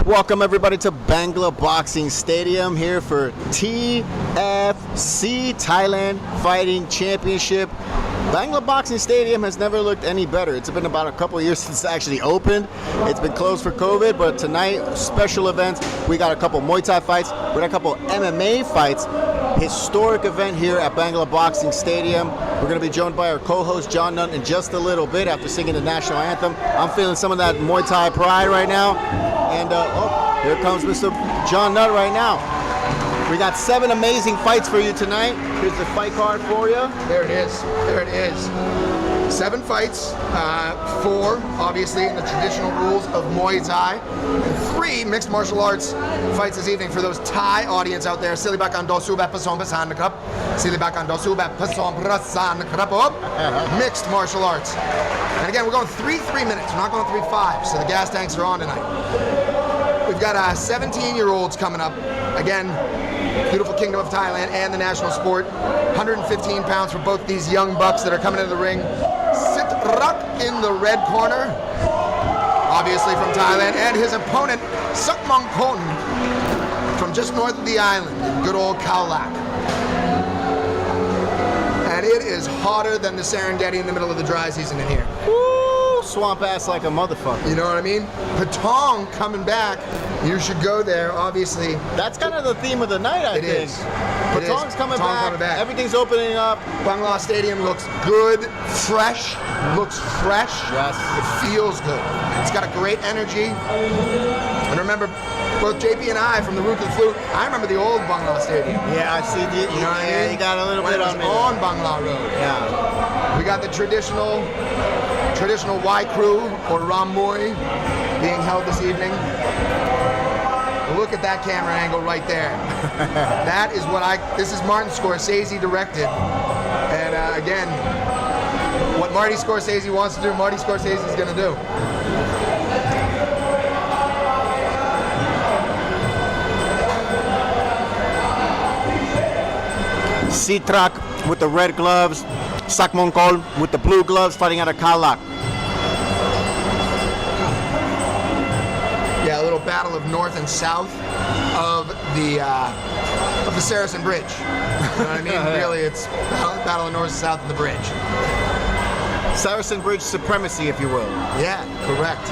Welcome everybody to Bangla Boxing Stadium here for TFC Thailand Fighting Championship. Bangla Boxing Stadium has never looked any better. It's been about a couple of years since it's actually opened. It's been closed for COVID, but tonight, special events. We got a couple Muay Thai fights. We got a couple MMA fights. Historic event here at Bangla Boxing Stadium. We're going to be joined by our co-host John Nutt in just a little bit after singing the national anthem. I'm feeling some of that Muay Thai pride right now. And oh, here comes Mr. John Nutt right now. We got 7 amazing fights for you tonight. Here's the fight card for you. There it is. There it is. 7 fights, 4 obviously in the traditional rules of Muay Thai, and 3 mixed martial arts fights this evening for those Thai audience out there. Silibakan dosu bat pasom pasan nakrap. Silibakan dosu bat pasom prasan nakrap. Mixed martial arts. And again, we're going 3 minutes. We're not going 3-5. So the gas tanks are on tonight. We've got 17-year-olds coming up. Again, beautiful kingdom of Thailand and the national sport. 115 pounds for both these young bucks that are coming into the ring. Sitrak in the red corner, obviously from Thailand, and his opponent, Sukmong Kon, from just north of the island, in good old Khao Lak. And it is hotter than the Serengeti in the middle of the dry season in here. Woo, swamp ass like a motherfucker. You know what I mean? Patong coming back. You should go there, obviously. That's kind of the theme of the night, I think. It is. Patong's coming back. Everything's opening up. Bangla Stadium looks good, fresh. Looks fresh. Yes. It feels good. It's got a great energy. And remember, both JP and I, from the root to the flute, I remember the old Bangla Stadium. Yeah, I see. You know what I mean? You got a little bit on me. On Bangla Road. Yeah. We got the traditional Y crew, or Ramoy, being held this evening. Look at that camera angle right there. That is this is Martin Scorsese directed. And again, what Marty Scorsese wants to do, Marty Scorsese is going to do. Sitrak with the red gloves, Sakmonkol with the blue gloves, fighting out of Khao Lak. Yeah, a little battle of north and south of the Saracen Bridge. You know what I mean? Really, it's a battle of north and south of the bridge. Saracen Bridge supremacy, if you will. Yeah, correct.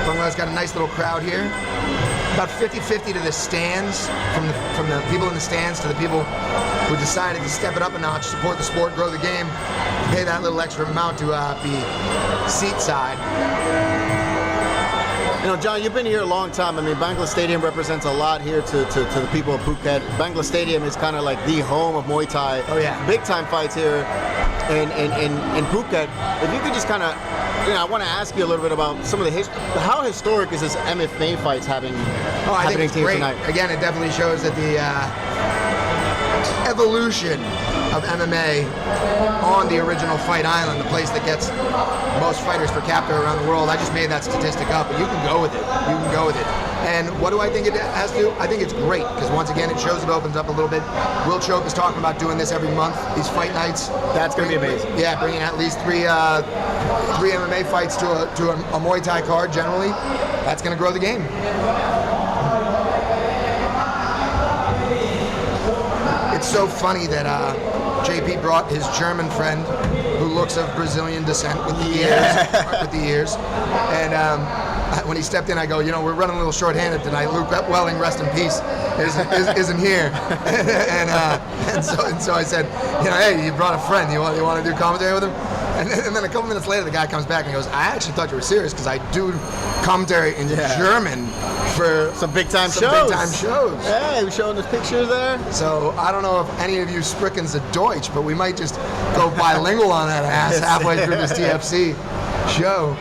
Bangla's got a nice little crowd here. About 50-50 to the stands, from the people in the stands to the people who decided to step it up a notch, support the sport, grow the game, pay that little extra amount to be seat side. You know, John, you've been here a long time. I mean, Bangla Stadium represents a lot here to the people of Phuket. Bangla Stadium is kind of like the home of Muay Thai. Oh, yeah. Big time fights here in Phuket. If you could just kind of I want to ask you a little bit about some of the how historic is this MMA fights happening I think it's here great. tonight? Again, it definitely shows that the evolution of MMA on the original Fight Island, the place that gets most fighters per capita around the world. I just made that statistic up, but you can go with it. You can go with it. And what do I think it has to do? I think it's great because once again, it shows it opens up a little bit. Will Choke is talking about doing this every month, these fight nights. That's going to be amazing. Yeah, bringing at least three MMA fights to a Muay Thai card generally. That's going to grow the game. It's so funny that JP brought his German friend, who looks of Brazilian descent with the ears, and when he stepped in, I go, we're running a little short-handed tonight. Luke Welling, rest in peace, isn't here, and so I said, hey, you brought a friend. You want to do commentary with him? And then a couple minutes later, the guy comes back and he goes, I actually thought you were serious because I do commentary in German for some big time shows. Yeah, he was showing us pictures there. So I don't know if any of you sprickens a Deutsch, but we might just go bilingual on that ass halfway through this TFC show.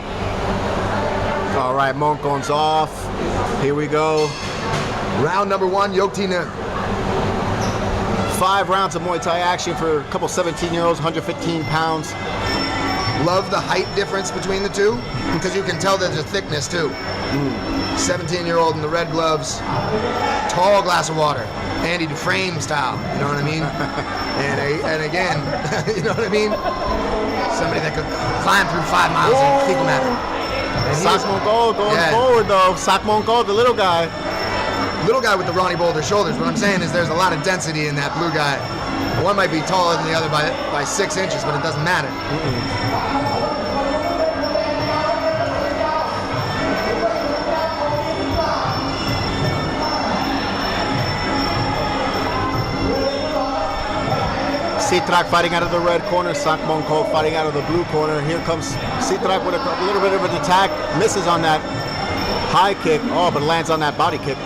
All right, Monkon's off. Here we go. Round number 1, Yoktine. 5 rounds of Muay Thai action for a couple 17-year-olds, 115 pounds. Love the height difference between the two because you can tell there's a thickness too. 17-year-old in the red gloves, tall glass of water, Andy Dufresne style, you know what I mean? and again, you know what I mean? Somebody that could climb through 5 miles in fecal matter. Sak Mongol going forward though. Sak Mongol, the little guy. Little guy with the Ronnie Boulder shoulders. What I'm saying is there's a lot of density in that blue guy. One might be taller than the other by 6 inches, but it doesn't matter. Sitrak fighting out of the red corner, Sak Mongol fighting out of the blue corner. Here comes Sitrak with a little bit of an attack, misses on that high kick, but lands on that body kick.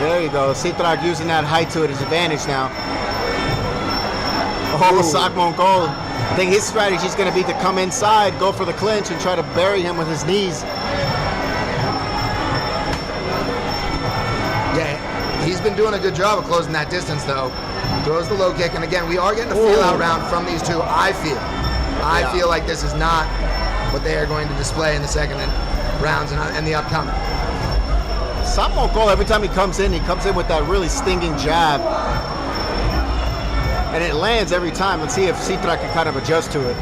There you go, Sitrak using that height to his advantage now. Sak Mongol, I think his strategy is going to be to come inside, go for the clinch, and try to bury him with his knees. Yeah, he's been doing a good job of closing that distance though. Throws the low kick, and again, we are getting a feel-out round from these two, I feel like this is not what they are going to display in the second rounds and the upcoming. Sak Mongol, every time he comes in with that really stinging jab. And it lands every time. Let's see if Sitrak can kind of adjust to it.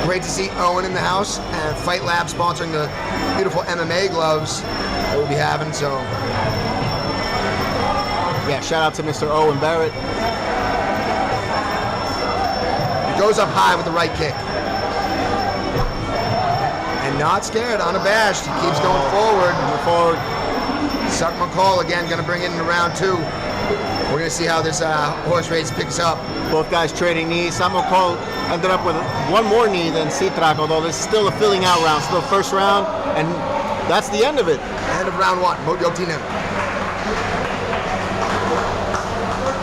Great to see Owen in the house and Fight Lab sponsoring the beautiful MMA gloves that we'll be having. So, yeah, shout out to Mr. Owen Barrett. He goes up high with the right kick. And not scared, unabashed. He keeps going forward. Sak Mongol again going to bring it into round 2. We're going to see how this horse race picks up. Both guys trading knees. Sak Mongol ended up with one more knee than Sitrak, although this is still a filling out round, still first round, and that's the end of it. End of round 1, Yoktine.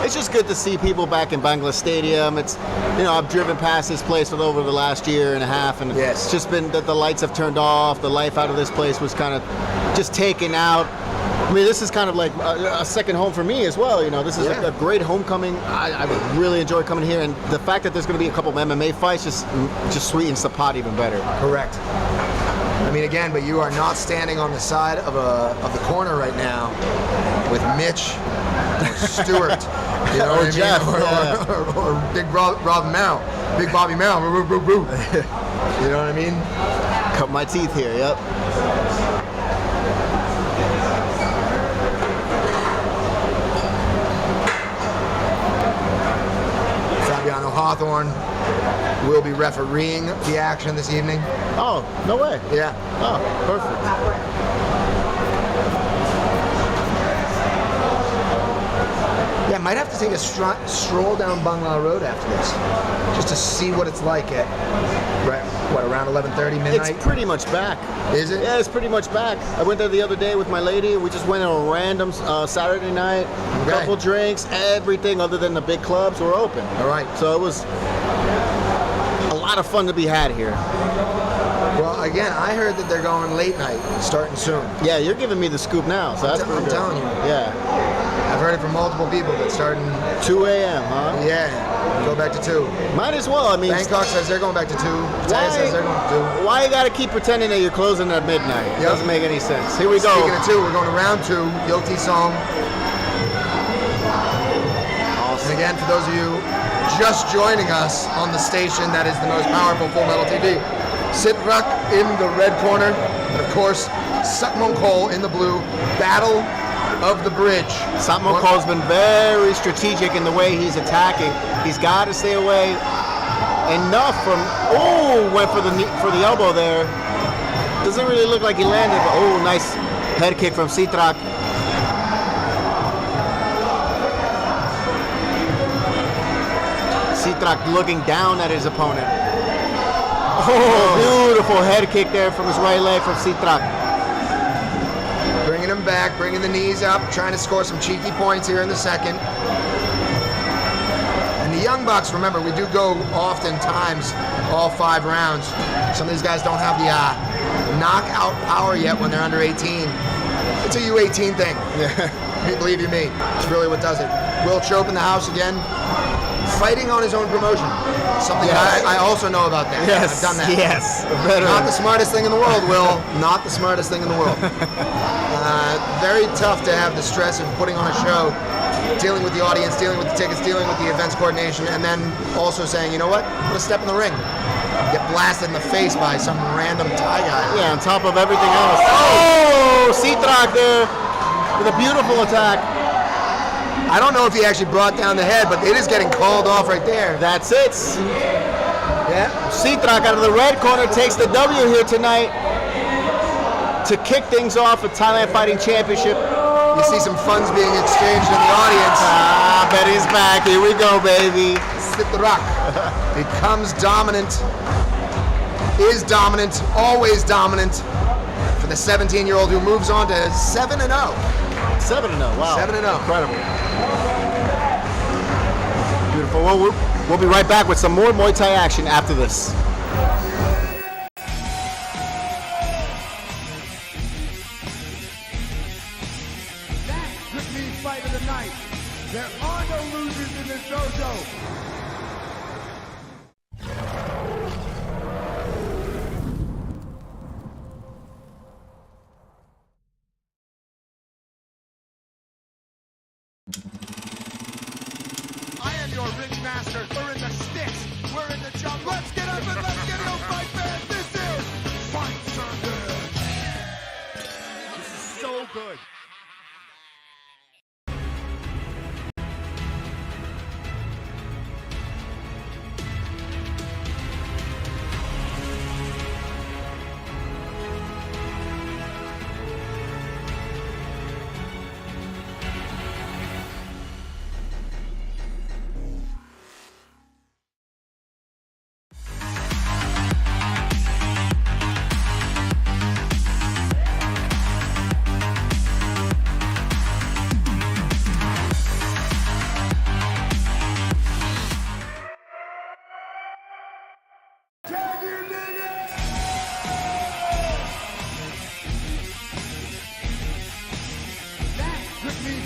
It's just good to see people back in Bangla Stadium. It's, I've driven past this place for over the last year and a half, and it's just been that the lights have turned off. The life out of this place was kind of just taken out. I mean, this is kind of like a second home for me as well. This is a great homecoming. I really enjoy coming here, and the fact that there's going to be a couple of MMA fights just sweetens the pot even better. Correct. I mean, again, but you are not standing on the side of the corner right now with Mitch or Stewart, or Jeff, or Big Rob Merrill, Big Bobby Merrill. You know what I mean? Cut my teeth here. Yep. Fabiano Hawthorne will be refereeing the action this evening. Oh, no way. Yeah. Oh, perfect. Yeah, might have to take a stroll down Bangla Road after this, just to see what it's like at, around 11:30, midnight? It's pretty much back. Is it? Yeah, it's pretty much back. I went there the other day with my lady. We just went on a random Saturday night, couple drinks, everything other than the big clubs were open. All right. So it was a lot of fun to be had here. Well, again, I heard that they're going late night, starting soon. Yeah, you're giving me the scoop now, so that's pretty I'm good. telling you. Yeah. I've heard it from multiple people that starting 2 a.m., huh? Yeah, go back to 2. Might as well. I mean, Bangkok says they're going back to 2. Taya says they're going to 2. Why you gotta keep pretending that you're closing at midnight? It doesn't make any sense. Here we go. Speaking of 2, we're going to round 2. Yoti Song. Awesome. And again, for those of you just joining us on the station that is the most powerful Full Metal TV, Sitrak in the red corner, and of course, Satmon Cole in the blue. Battle of the bridge. Satmon Cole's been very strategic in the way he's attacking. He's got to stay away enough from. Oh, went for the elbow there. Doesn't really look like he landed, but oh, nice head kick from Sitrak. Sitrak looking down at his opponent. Oh, beautiful head kick there from his right leg from Sitrak. Bringing him back, bringing the knees up, trying to score some cheeky points here in the second. And the Young Bucks, remember, we do go oftentimes all 5 rounds. Some of these guys don't have the knockout power yet when they're under 18. It's a U18 thing. Yeah. Believe you me, it's really what does it. Will Chope in the house again. Fighting on his own promotion. Something I also know about that. Yes, I've done that. yes. Not the smartest thing in the world, Will. Not the smartest thing in the world. Very tough to have the stress of putting on a show, dealing with the audience, dealing with the tickets, dealing with the events coordination, and then also saying, you know what, I'm gonna step in the ring. Get blasted in the face by some random Thai guy. Yeah, on top of everything else. Oh, Sitrak there with a beautiful attack. I don't know if he actually brought down the head, but it is getting called off right there. That's it. Yeah. Sitrak out of the red corner takes the W here tonight to kick things off at Thailand Fighting Championship. You see some funds being exchanged in the audience. Ah, Betty's back. Here we go, baby. Sitrak becomes dominant, is dominant, always dominant for the 17-year-old who moves on to 7-0. 7-0, wow. 7-0. Incredible. Beautiful. Well, we'll be right back with some more Muay Thai action after this. That could be fight of the night. There are no losers in this dojo. I am your ring master. We're in the sticks. We're in the jungle. Let's get up and let's get no fight, man. This is Fight Circus. This is so good.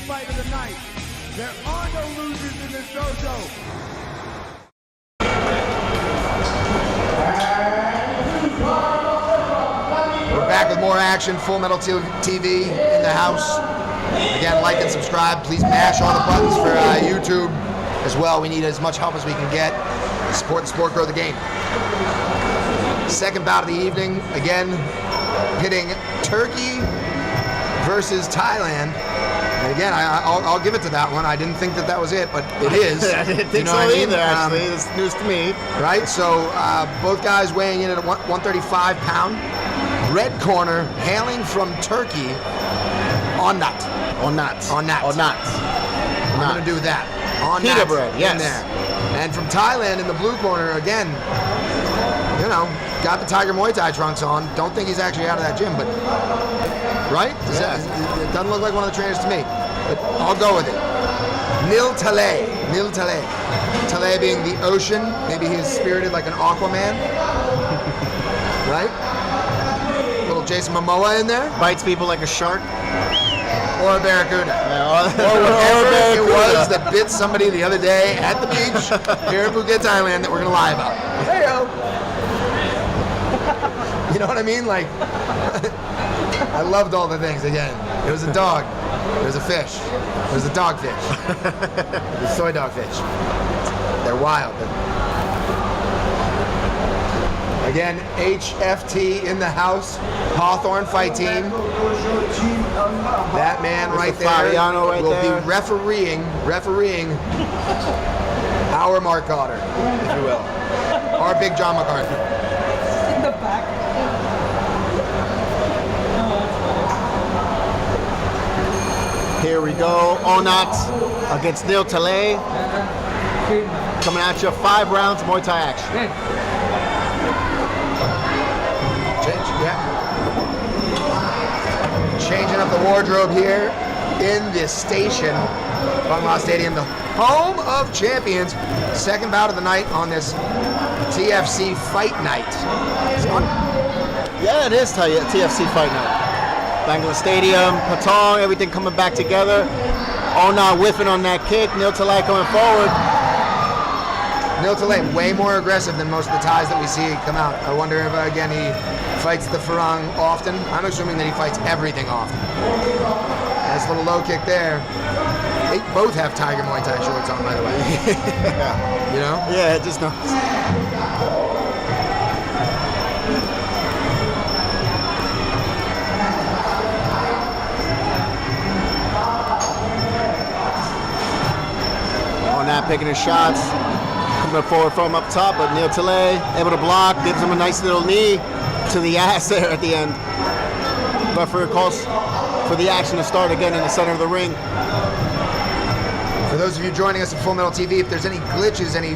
Fight of the night. There are no losers in this dojo. We're back with more action. Full Metal TV in the house. Again, like and subscribe. Please mash all the buttons for YouTube as well. We need as much help as we can get. Support the sport, grow the game. Second bout of the evening. Again, hitting Turkey versus Thailand. And again, I'll give it to that one. I didn't think that was it, but it is. I didn't think so either, actually. It's news to me. Right, so both guys weighing in at 135 pound. Red corner, hailing from Turkey, Onat. I'm not. going to do that. On Pita that, bread, yes. in there. And from Thailand in the blue corner, again, you know, got the Tiger Muay Thai trunks on. Don't think he's actually out of that gym, but, right? It doesn't look like one of the trainers to me, but I'll go with it. Nil Tale. Tale being the ocean. Maybe he's spirited like an Aquaman. Right? Little Jason Momoa in there. Bites people like a shark. Or a barracuda. Or Whatever it barracuda. was that bit somebody the other day at the beach here in Phuket, Thailand, that we're going to lie about. Hey-o. You know what I mean? Like, I loved all the things. Again, it was a dog. It was a fish. It was a dogfish. It was soy dogfish. They're wild. Again, HFT in the house. Hawthorne fight team. That man right there Fabiano right will there. be refereeing our Mark Cotter, if you will. Our Big John McCarthy. In the back. Here we go. Onat against Nil Tale. Coming at you, 5 rounds Muay Thai action. Changing up the wardrobe here in this station, Bangla Stadium, the home of champions. Second bout of the night on this TFC fight night. Yeah, it is TFC fight night. Bangla Stadium, Patong, everything coming back together. Onat whiffing on that kick. Nil Tale coming forward. Nil Tale, way more aggressive than most of the Thais that we see come out. I wonder if, again, he fights the Farang often. I'm assuming that he fights everything often. Nice little low kick there. They both have Tiger Muay Thai shorts on, by the way. You know? Yeah, just no. Onat picking his shots. Coming forward from up top, but Nil Tale able to block, gives him a nice little knee to the ass there at the end. Referee calls for the action to start again in the center of the ring. For those of you joining us at Full Metal TV, if there's any glitches, any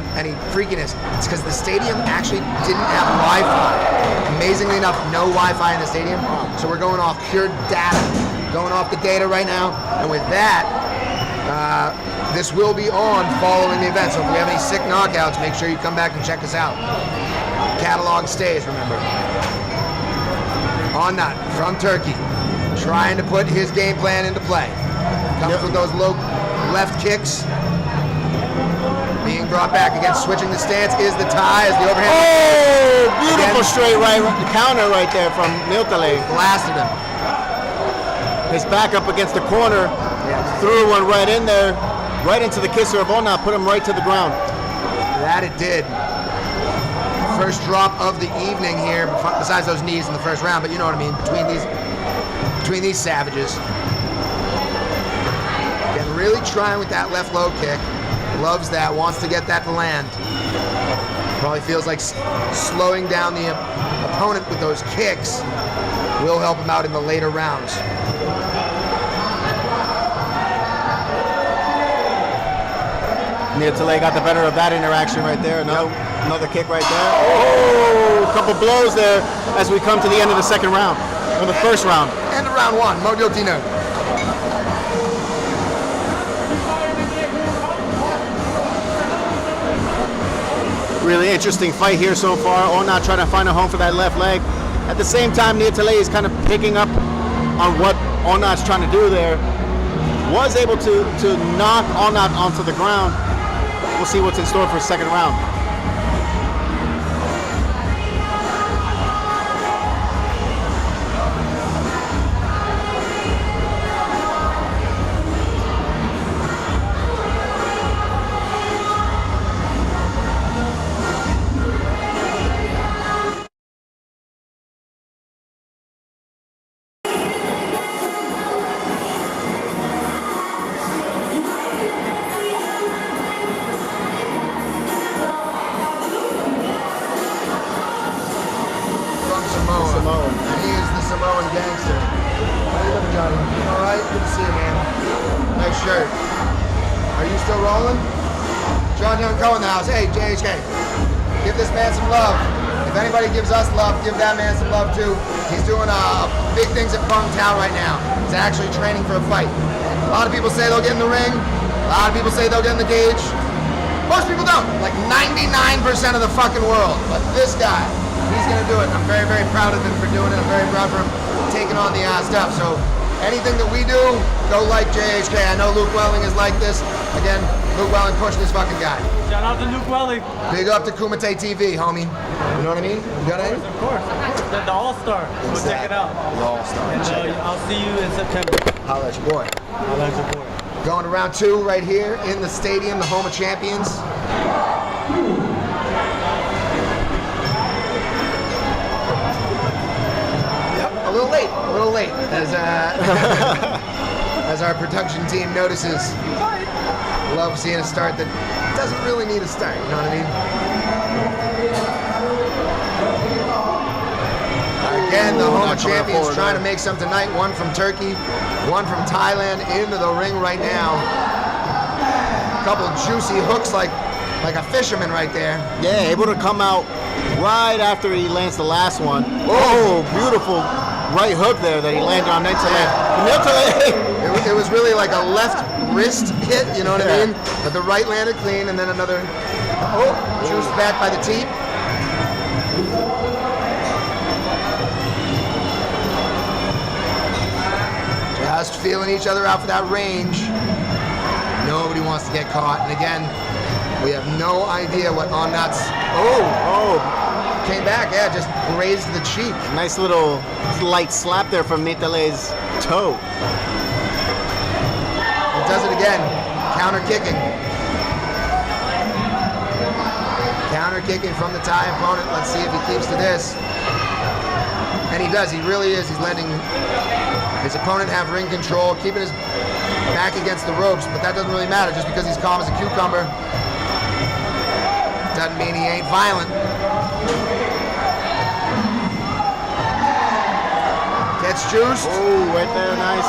freakiness, it's because the stadium actually didn't have Wi-Fi. Amazingly enough, no Wi-Fi in the stadium, so we're going off pure data, going off the data right now, and with that, this will be on following the event, so if we have any sick knockouts, make sure you come back and check us out. Catalog stays, remember. Onat from Turkey, trying to put his game plan into play. Comes with those low left kicks. Being brought back again, switching the stance is the tie as the overhand. Oh, beautiful Again. straight right counter right there from Nil Tale. Blasted him. His back up against the corner, threw one right in there, right into the kisser of Onat, put him right to the ground. That it did. First drop of the evening here, besides those knees in the first round, but you know what I mean, between these savages. Again, really trying with that left low kick. Loves that, wants to get that to land. Probably feels like slowing down the opponent with those kicks will help him out in the later rounds. Nil Tale got the better of that interaction right there. Another kick right there. Oh, a couple blows there as we come to the end of the second round, or the first round. End of round one, Mojo Tino. Really interesting fight here so far. Onat trying to find a home for that left leg. At the same time, Nil Tale is kind of picking up on what Onat's trying to do there. Was able to knock Onat onto the ground. We'll see what's in store for the second round. Samoa. And he is the Samoan gangster. How you doing, Johnny? All right? Good to see you, man. Nice shirt. Are you still rolling? John Young Co in the house. Hey, JHK, give this man some love. If anybody gives us love, give that man some love too. He's doing big things at Bung Town right now. He's actually training for a fight. A lot of people say they'll get in the ring. A lot of people say they'll get in the cage. Most people don't. Like 99% of the fucking world. But this guy, he's gonna do it. I'm very, very proud of him for doing it. I'm very proud for him taking on the stuff. So anything that we do, go like JHK. I know Luke Welling is like this. Again, Luke Welling pushed this fucking guy. Shout out to Luke Welling. Big up to Kumite TV, homie. You know what I mean? You got it? Of course. The All-Star. We'll check it out. The All-Star. And I'll see you in September. Holla at your boy. I'll let you boy. Going to round 2 right here in the stadium, the home of champions. Yep, a little late, as as our production team notices. Love seeing a start that doesn't really need a start, you know what I mean? Again, the home of champions trying to make some tonight. One from Turkey, one from Thailand into the ring right now. A couple juicy hooks like a fisherman right there. Yeah, able to come out right after he lands the last one. Oh, beautiful right hook there that he landed on Nentale. It was really like a left wrist hit, you know what I mean? But the right landed clean, and then another, juiced back by the teep. Just feeling each other out for that range. Nobody wants to get caught. And again, we have no idea what Omnat's. Came back, yeah, just grazed the cheek. Nice little light slap there from Nentale's toe. He does it again. Counter kicking. Counter kicking from the Thai opponent. Let's see if he keeps to this. And he does, he really is. He's letting his opponent have ring control, keeping his back against the ropes, but that doesn't really matter. Just because he's calm as a cucumber doesn't mean he ain't violent. Gets juiced. Oh, right there, nice.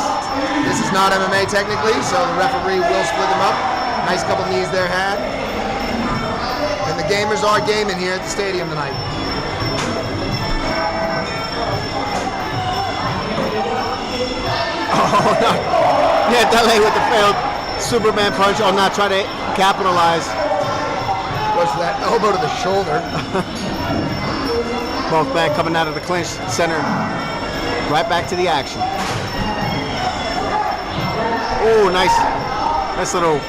This is not MMA technically, so the referee will split them up. Nice couple knees there had. And the gamers are gaming here at the stadium tonight. Oh, no. Yeah, Dele with the failed Superman punch. Oh, not try to capitalize. Goes for that elbow to the shoulder. Both men coming out of the clinch center. Right back to the action. Oh, nice. Nice little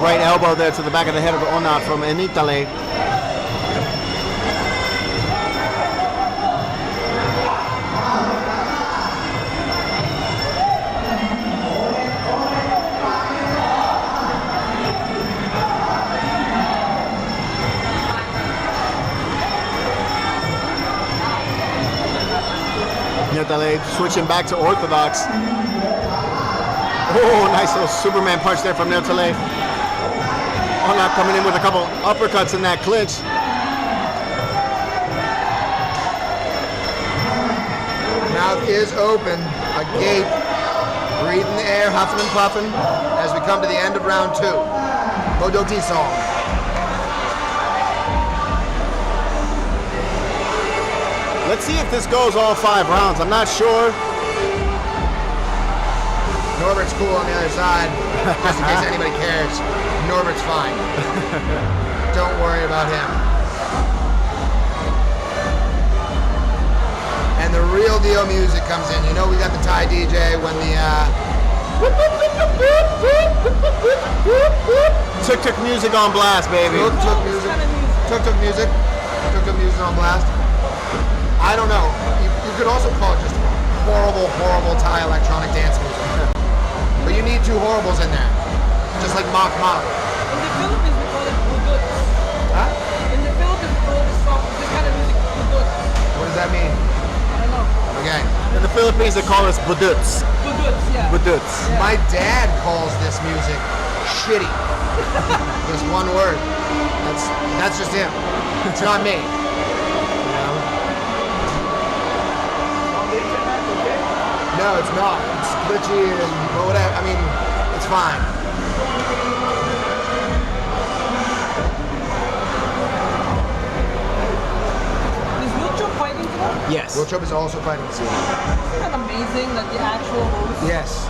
right elbow there to the back of the head of Onat from Nentale. Nentale switching back to orthodox. Oh, nice little Superman punch there from Nentale. Onat coming in with a couple uppercuts in that clinch. Mouth is open, agape, breathing the air, huffing and puffing as we come to the end of round 2. Bodoti song. Let's see if this goes all 5 rounds. I'm not sure. Norbert's cool on the other side, just in case anybody cares. Norbert's fine. Don't worry about him. And the real deal music comes in. You know we got the Thai DJ when the Tuk-tuk music on blast, baby. tuk-tuk music. Tuk-tuk music. Tuk-tuk music on blast. I don't know. You could also call it just horrible Thai electronic dance music. But you need 2 horribles in there. Just like Mach Mach. In the Philippines, we call it buduts. Huh? In the Philippines, we call this song, this kind of music, buduts. What does that mean? I don't know. Okay. In the Philippines, they call us buduts. Buduts, yeah. Buduts. Yeah. My dad calls this music shitty. Just one word. That's just him. It's not me. You know? No, it's not. It's glitchy and whatever. I mean, it's fine. Yes. Will Chubb is also fighting this evening. Isn't that amazing that the actual host? Yes.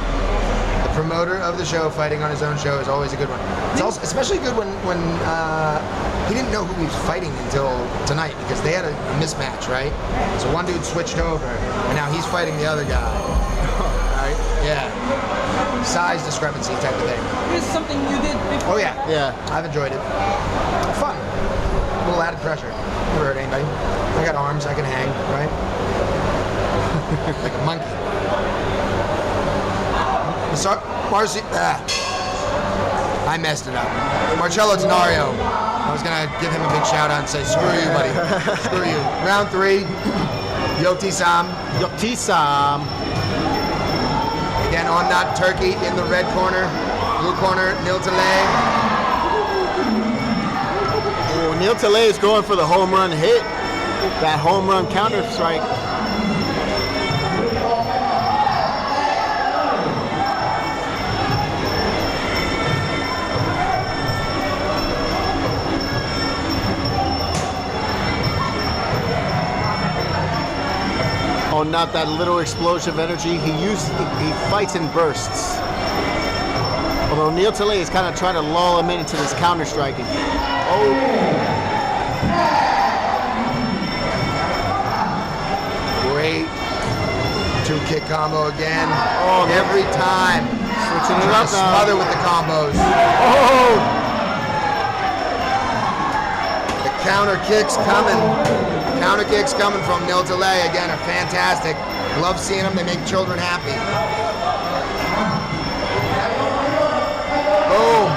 The promoter of the show fighting on his own show is always a good one. It's also especially good when he didn't know who he was fighting until tonight because they had a mismatch, right? So one dude switched over, and now he's fighting the other guy. Right? Yeah. Size discrepancy type of thing. Here's something you did before. Oh yeah. Yeah. I've enjoyed it. Fun. A little added pressure. Never hurt anybody. I got arms, I can hang, right? Like a monkey. I messed it up. Marcello Tenorio. I was gonna give him a big shout out and say, screw you, buddy. Screw you. Round 3. Yokti Sam. Yoktisam. Again, on not Turkey in the red corner. Blue corner, Nil Talay. Oh, Neil Talay is going for the home run hit. That home run counter strike. Oh, not that little explosive energy. He fights in bursts. Although Neil Talay is kind of trying to lull him into this counter striking. Oh. Great 2-kick combo again. Oh, every time. Switching it Trying up to now. smother with the combos. Oh! The counter kicks coming. Counter kicks coming from Nil Talay again are fantastic. Love seeing them. They make children happy. Boom.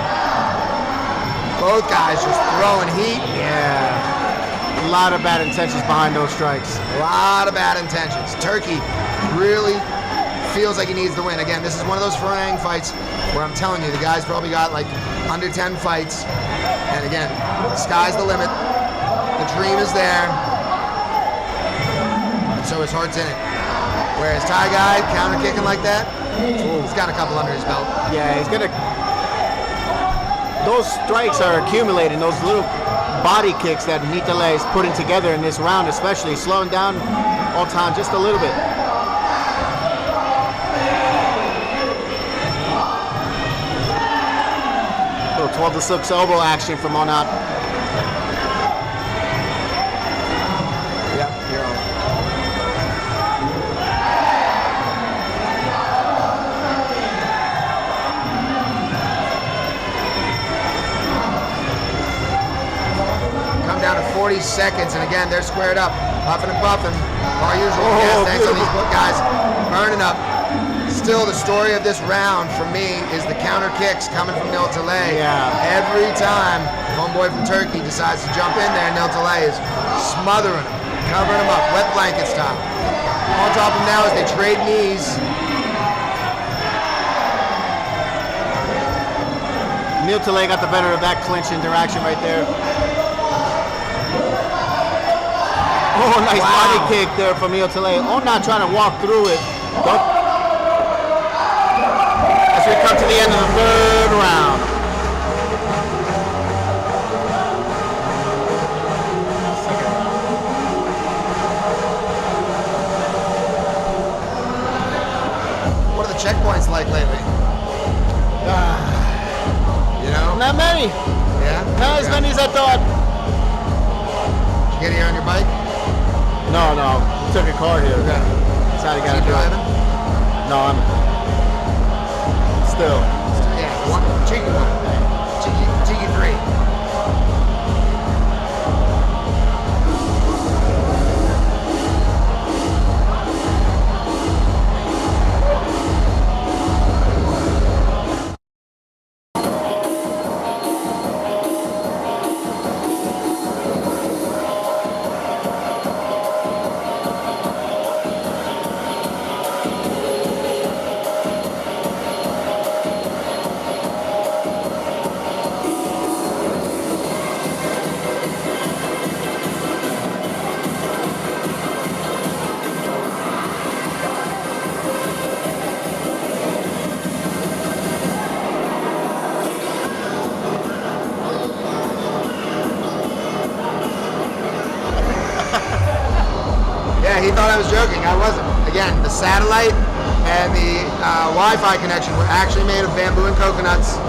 Both guys just throwing heat. Yeah. A lot of bad intentions behind those strikes. A lot of bad intentions. Turkey really feels like he needs to win. Again, this is one of those Farang fights where I'm telling you, the guy's probably got like under 10 fights. And again, the sky's the limit. The dream is there. And so his heart's in it. Whereas Thai guy, counter kicking like that, he's got a couple under his belt. Yeah, he's gonna. Those strikes are accumulating. Those little body kicks that Nitale is putting together in this round, especially slowing down Altan just a little bit. Little 12-6 elbow action from Onat. Yep, you're on. Come down to 40 seconds, and again, they're squared up, puffing and puffing. Our usual gas tanks on these guys burning up. Still, the story of this round for me is the counter kicks coming from Nil Talay. Yeah. Every time homeboy from Turkey decides to jump in there, Nil Talay is smothering him, covering him up, wet blanket style. On top of him now as they trade knees. Neil Talay got the better of that clinch interaction right there. Oh, nice body kick there from Neil Talay. Oh, not trying to walk through it. As we come to the end of the third round. What are the checkpoints like lately? You know? Not many. Yeah? Not as many as I thought. Did you get here on your bike? No. Took a car here. Okay. That's how you gotta Keep do it. driving? No, I'm still. Yeah, cheeky one. Cheeky 3. again, the satellite and the Wi-Fi connection were actually made of bamboo and coconuts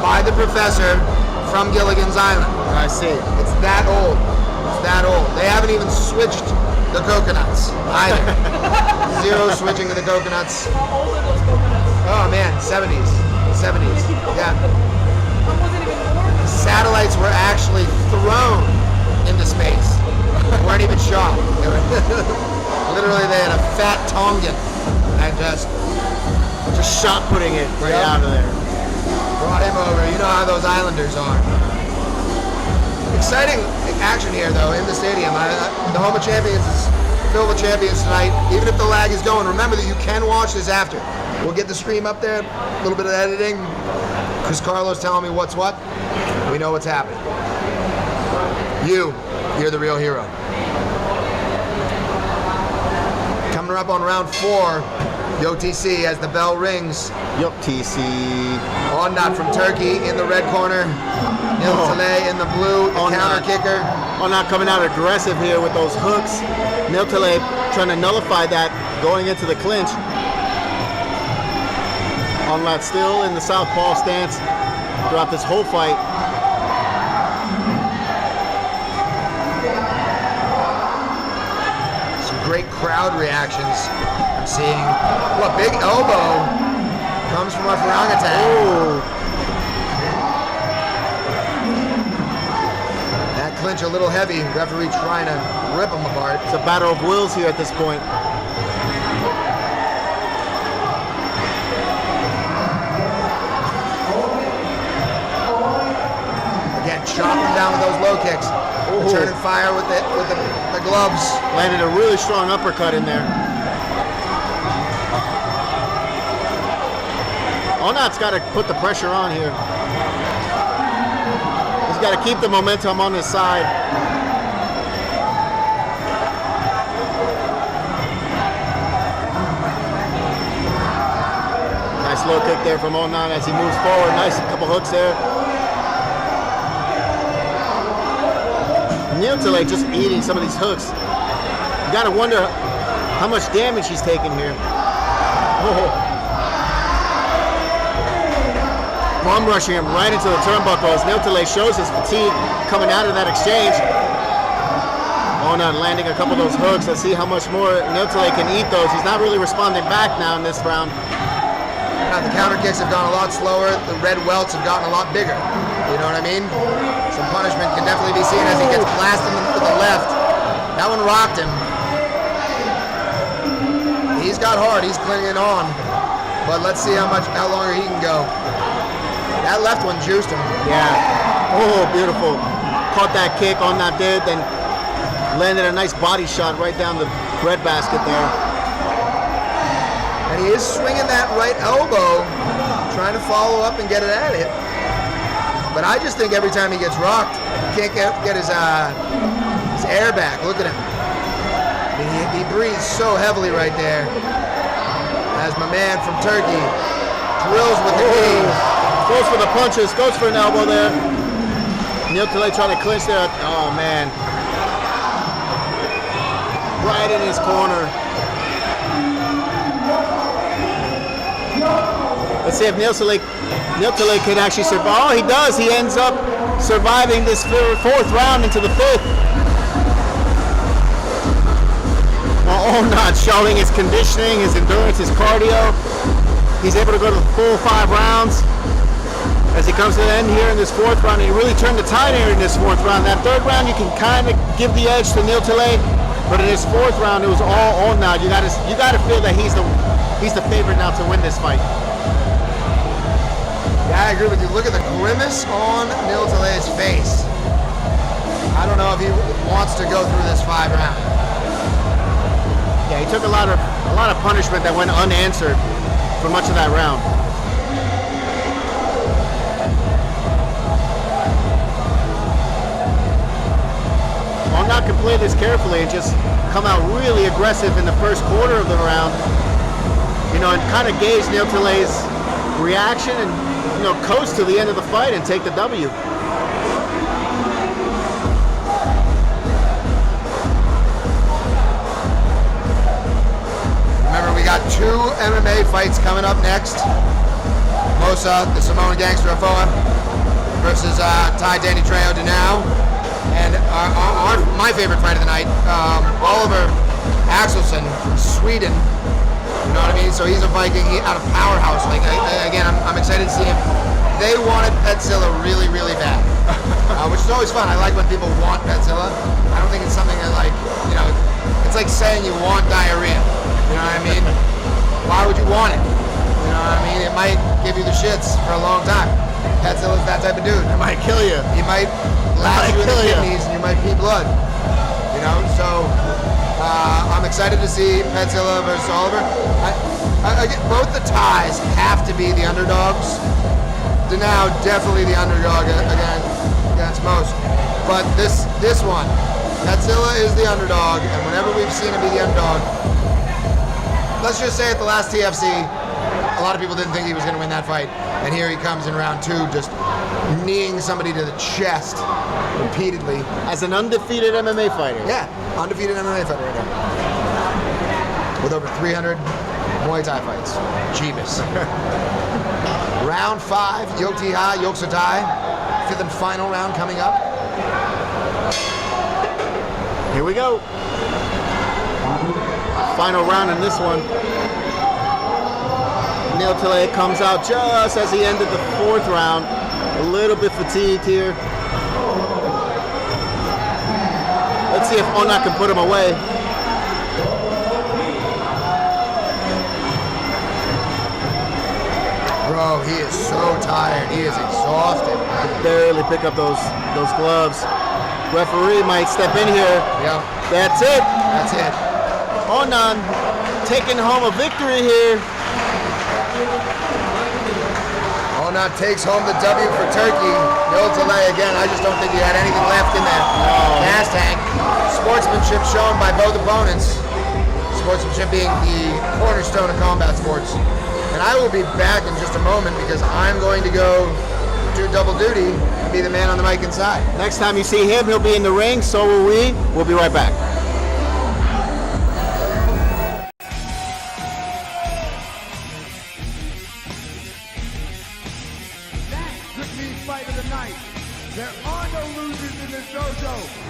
by the professor from Gilligan's Island. I see. It's that old. It's that old. They haven't even switched the coconuts either. Zero switching to the coconuts. How old are those coconuts? Oh man, 70s. 70s. Yeah. I wasn't even born. Satellites were actually thrown into space. They weren't even shot. They were literally, they had a fat Tongan and just shot putting it right Yep. out of there. brought him over. You know how those Islanders are. Exciting action here, though, in the stadium. The home of champions is filled with champions tonight. Even if the lag is going, remember that you can watch this after. We'll get the stream up there, a little bit of editing. Chris Carlos telling me what's what. We know what's happening. You're the real hero. Coming up on round 4, Yo TC as the bell rings. Yup, TC. On not from Turkey in the red corner. Nil Tale in the blue, the counter kicker. Not coming out aggressive here with those hooks. Nil Tale trying to nullify that going into the clinch. On that still in the southpaw stance throughout this whole fight. Some great crowd reactions. I'm seeing. What big elbow comes from our orangutan. Oh, That clinch a little heavy. Referee trying to rip them apart. it's a battle of wills here at this point. Again, chopping them down with those low kicks. Returning fire with the gloves. Landed a really strong uppercut in there. Onat's got to put the pressure on here. He's got to keep the momentum on his side. Nice low kick there from Onat as he moves forward. Nice couple hooks there. Nil Tale just eating some of these hooks. You got to wonder how much damage he's taking here. Oh. Bum rushing him right into the turnbuckles. Nil Tale shows his fatigue coming out of that exchange. Onat landing a couple of those hooks. Let's see how much more Nil Tale can eat those. He's not really responding back now in this round. Now the counter kicks have gone a lot slower. The red welts have gotten a lot bigger. You know what I mean? Some punishment can definitely be seen as he gets blasted with the left. That one rocked him. He's got hard. He's clinging on. But let's see how longer he can go. That left one juiced him. Yeah. Oh, beautiful. Caught that kick. Onat did, then landed a nice body shot right down the breadbasket there. And he is swinging that right elbow, trying to follow up and get it at it. But I just think every time he gets rocked, he can't get his air back. Look at him. I mean, he breathes so heavily right there. As my man from Turkey drills with the knee. Goes for the punches, goes for an elbow there. Nil Tale trying to clinch there. Oh, man. Right in his corner. Let's see if Nil Tale can actually survive. Oh, he does. He ends up surviving this fourth round into the fifth. Well, Onat showing his conditioning, his endurance, his cardio. He's able to go to the full 5 rounds. As he comes to the end here in this fourth round, he really turned the tide here in this fourth round. That third round, you can kind of give the edge to Nil Tale, but in this fourth round, it was all Onat. You got to feel that he's the favorite now to win this fight. Yeah, I agree with you. Look at the grimace on Nil Tale's face. I don't know if he wants to go through this 5 round. Yeah, he took a lot of punishment that went unanswered for much of that round. Onat can play this carefully and just come out really aggressive in the first quarter of the round, and kind of gauge Nil Tale's reaction and, coast to the end of the fight and take the W. Remember We got 2 MMA fights coming up next. Mosa, the Samoan gangster Afoa, versus Thai Danny Trejo Denau. And my favorite fight of the night, Oliver Axelsson from Sweden. You know what I mean? So he's a Viking out of Powerhouse. Like again, I'm excited to see him. They wanted Petzilla really, really bad, which is always fun. I like when people want Petzilla. I don't think it's something that, like, you know, it's like saying you want diarrhea. You know what I mean? Why would you want it? You know what I mean? It might give you the shits for a long time. Petzilla's that type of dude. It might kill you. He might lash you in the kidneys and you might pee blood. You know, so I'm excited to see Petzilla versus Oliver. Again, both the Thais have to be the underdogs. Denau definitely the underdog against most. But this one, Petzilla is the underdog, and whenever we've seen him be the underdog, let's just say at the last TFC, a lot of people didn't think he was going to win that fight, and here he comes in round 2, just kneeing somebody to the chest repeatedly. As an undefeated MMA fighter. Yeah, undefeated MMA fighter right now. With over 300 Muay Thai fights. Jeebus. Round 5, Yokti-Ha, Yoksutai. 5th and final round coming up. Here we go. Final round in this one. Neil Tilley comes out just as he ended the 4th round. A little bit fatigued here. Let's see if Ona can put him away. Bro, he is so tired. He is exhausted. Barely pick up those gloves. Referee might step in here. Yep. That's it. That's it. Onan taking home a victory here. Ona takes home the W for Turkey. Neil Tilley again. I just don't think he had anything left in that gas tank. Sportsmanship shown by both opponents. Sportsmanship being the cornerstone of combat sports. And I will be back in just a moment because I'm going to go do double duty and be the man on the mic inside. Next time you see him, he'll be in the ring. So will we. We'll be right back. That could be fight of the night. There are no losers in this dojo.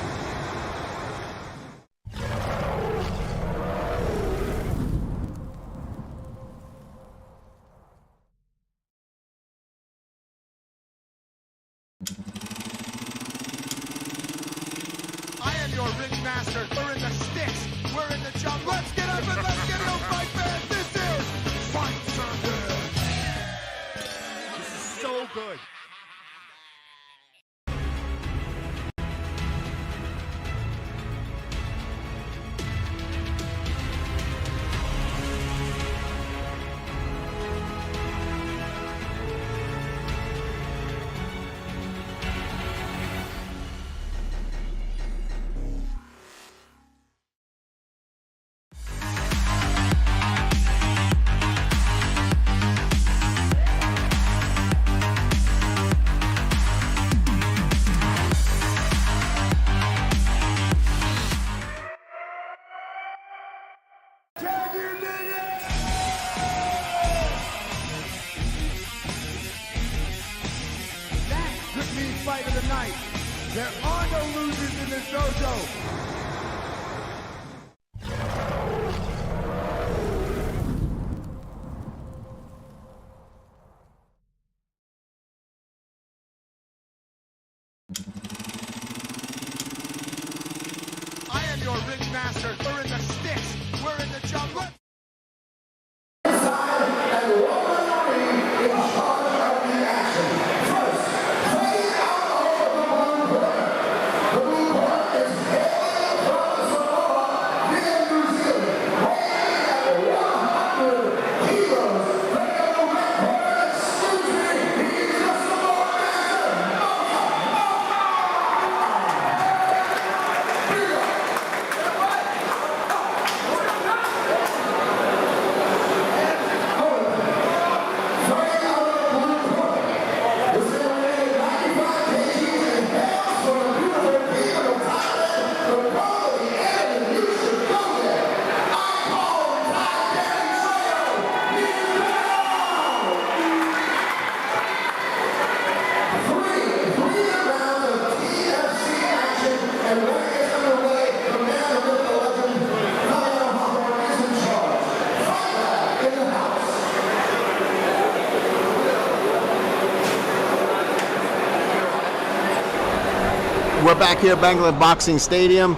I am your ring master. We're in the sticks. We're in the jungle. Let's get up and let's get it on fight fans. This is Fight Circus. This is so good. Fight of the night. There are no losers in this dojo. I am your ring master. We're in the sticks. We're in the jungle. We're back here at Bangla Boxing Stadium.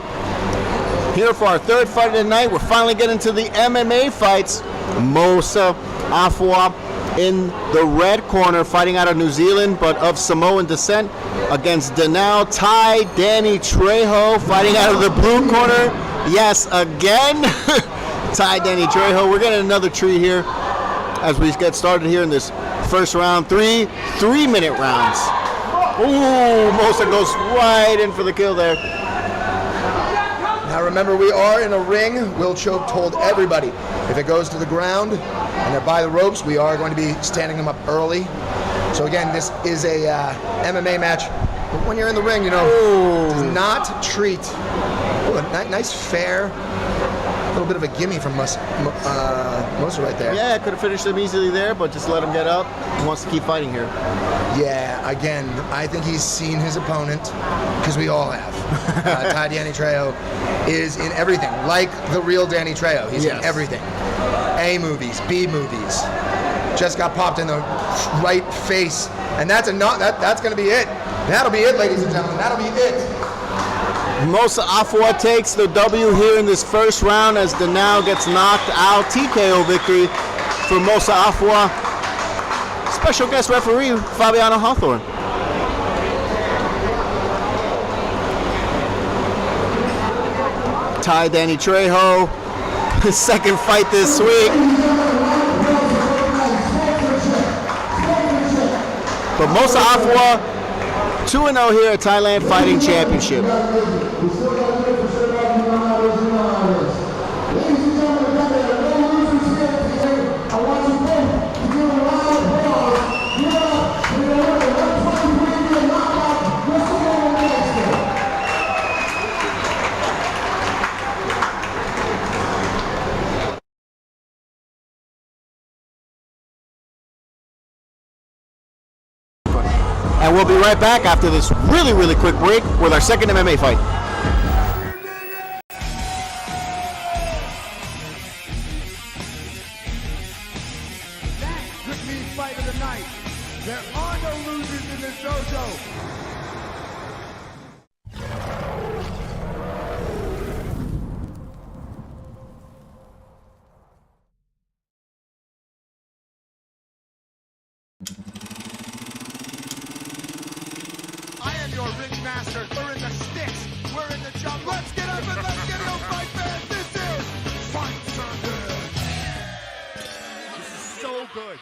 Here for our third fight of the night. We're finally getting to the MMA fights. Musa Afua in the red corner, fighting out of New Zealand, but of Samoan descent, against Danao Thai Danny Trejo, fighting out of the blue corner. Yes, again, Thai Danny Trejo. We're getting another treat here as we get started here in this first round. Three-minute rounds. Ooh, Musa goes right in for the kill there. Now remember, we are in a ring. Will Chope told everybody, if it goes to the ground and they're by the ropes, we are going to be standing them up early. So again, this is a MMA match. But when you're in the ring, does not treat. Ooh, a nice fair, a little bit of a gimme from Musa right there. Yeah, could have finished him easily there, but just let him get up. He wants to keep fighting here. Yeah, again, I think he's seen his opponent, because we all have. Thai Danny Trejo is in everything, like the real Danny Trejo. He's in everything. A movies, B movies. Just got popped in the right face, and that's going to be it. That'll be it, ladies and gentlemen. That'll be it. Musa Afua takes the W here in this first round as Danao gets knocked out. TKO victory for Musa Afua. Special guest referee, Fabiano Hawthorne. Thai Danny Trejo, his second fight this week. But Musa Afua, 2-0 here at Thailand Fighting Championship. And we'll be right back after this really, really quick break with our second MMA fight. That could be fight of the night. There are no losers in this dojo. I am your ring master. We're in the sticks. We're in the jungle. Let's get up and let's get it on fight fans. This is Fight Circuit. This is so good.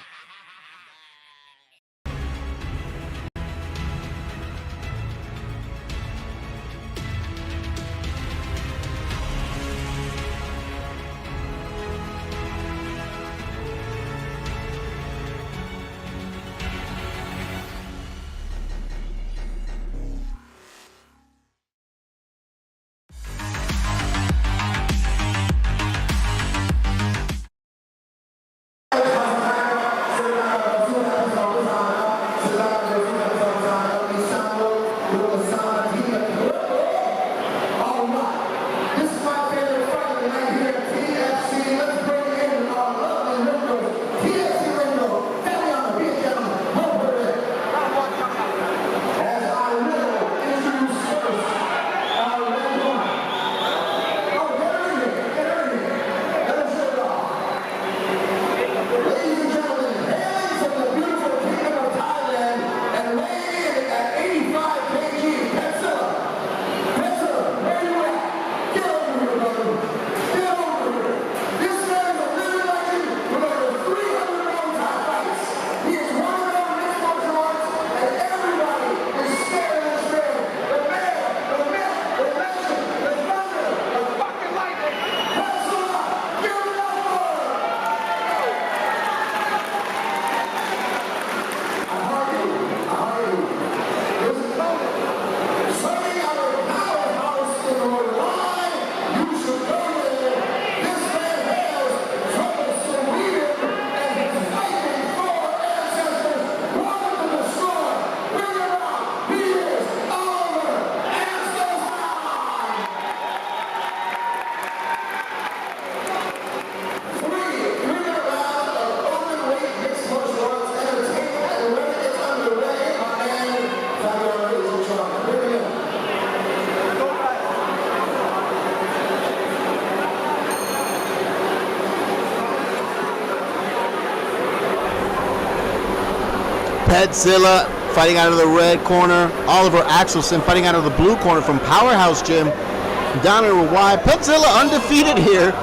Pedzilla fighting out of the red corner. Oliver Axelson fighting out of the blue corner from Powerhouse Gym down in Hawaii. Pedzilla undefeated here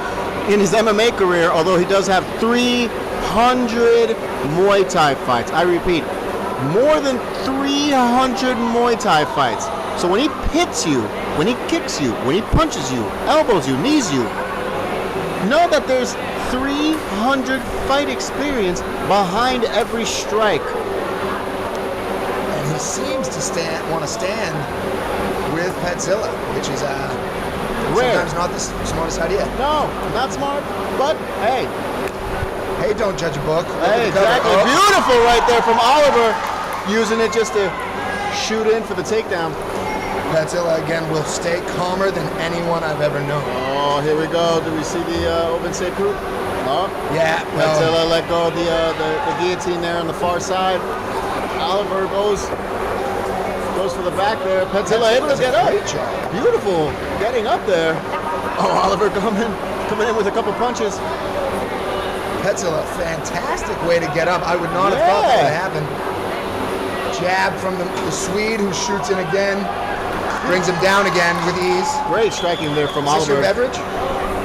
in his MMA career, although he does have 300 Muay Thai fights. I repeat, more than 300 Muay Thai fights. So when he hits you, when he kicks you, when he punches you, elbows you, knees you, know that there's 300 fight experience behind every strike. And he seems to want to stand with Pedzilla, which is Rare. sometimes not the smartest idea. No, not smart, but hey. Hey, don't judge a book. Look at Hey, the cover. exactly. Oh. Beautiful right there from Oliver, using it just to shoot in for the takedown. Pedzilla again will stay calmer than anyone I've ever known. Oh, here we go. Do we see the open safe group? No. Yeah, Pedzilla let go of the guillotine there on the far side. Oliver goes for the back there. Pedzilla able to get up. Great job. Beautiful getting up there. Oh, Oliver coming in with a couple punches. Pedzilla, fantastic way to get up. I would not have thought that would happen. Jab from the Swede who shoots in again. Brings him down again with ease. Great striking there from Is this Oliver. your beverage?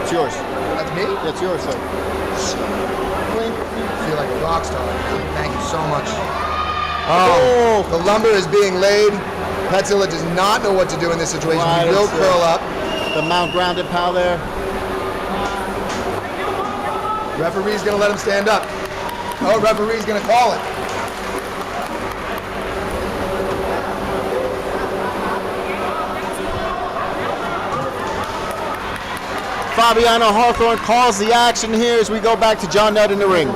It's yours. That's me? That's yours, sir. Clink. I feel like a rock star. Thank you so much. Oh, The lumber is being laid. Pedzilla does not know what to do in this situation. Right, He will it's, curl up. the mount grounded pal there. Referee's going to let him stand up. Oh, referee's going to call it. Fabiano Hawthorne calls the action here as we go back to John Nutt in the ring.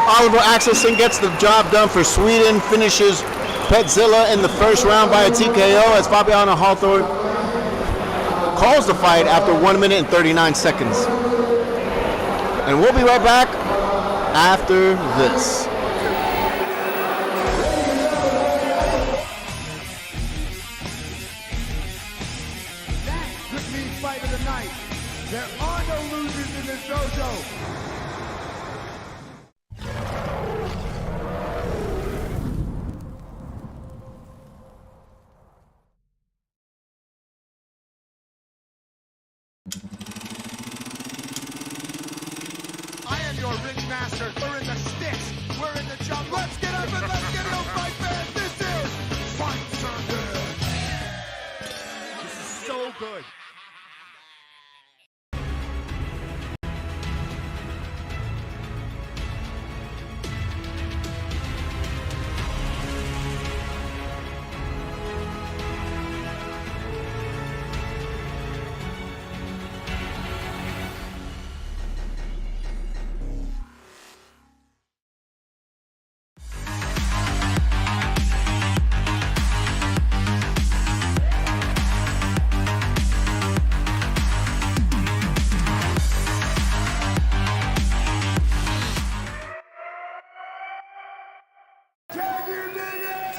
Oliver Axelson gets the job done for Sweden, finishes Pedzilla in the first round by a TKO as Fabiano Hawthorne calls the fight after 1 minute and 39 seconds. And we'll be right back after this. That could be fight of the night. There are no losers in this dojo. I am your ring master. We're in the sticks. We're in the jungle. Let's get up and let's get it on fight fans. This is Fight Circuit. This is so good. Can you dig it?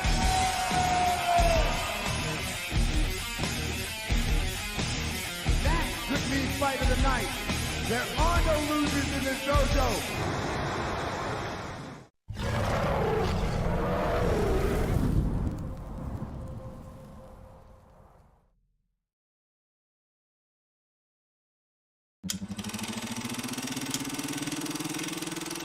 That could be fight of the night. There are no losers in this dojo.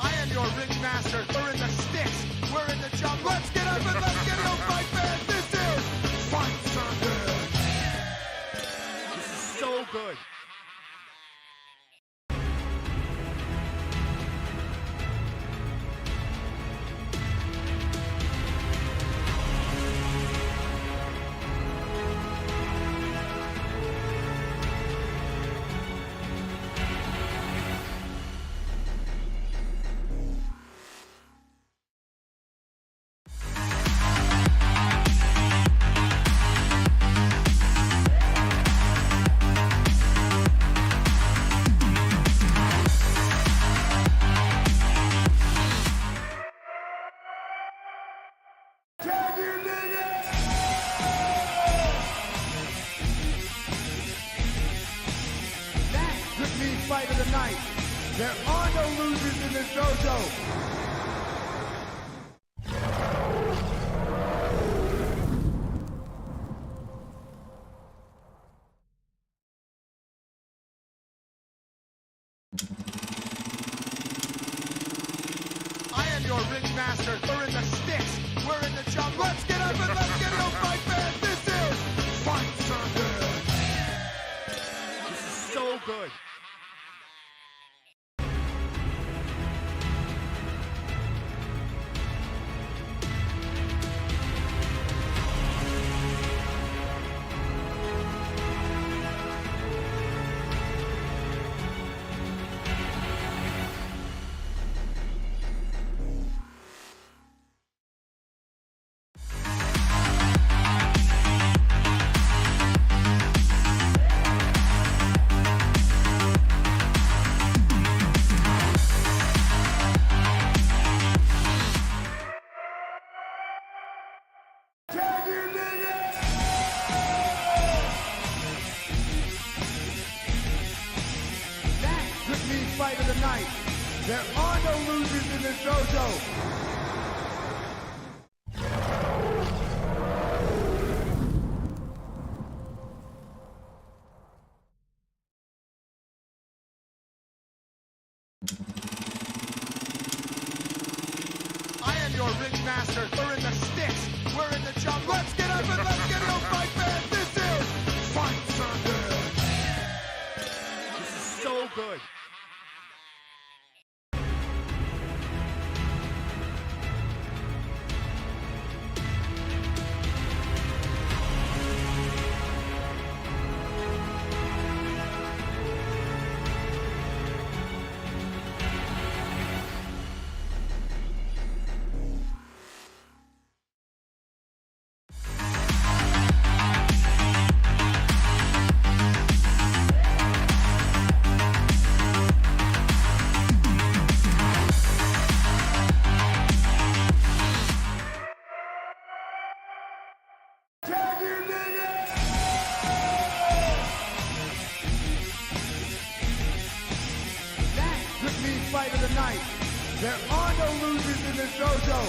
I am your ring master. We're in the sticks. We're in the jungle. Let's get up and let's get it on fight fans. This is Fight Circuit. This is so good. the night. There are no losers in this dojo. I am your ring master. We're in the sticks. We're in the jungle. Let's get up and let's get it on, fight fans. This is Fight Circuit. This is so good. Can you dig it? That could be fight of the night. There are no losers in this dojo. I am your ring master. We're in the sticks. We're in the jungle. Let's get up and let's get it on, fight fans. This is Fight Circuit. This is so good. Can you dig it? That could be fight of the night. There are no losers in this dojo.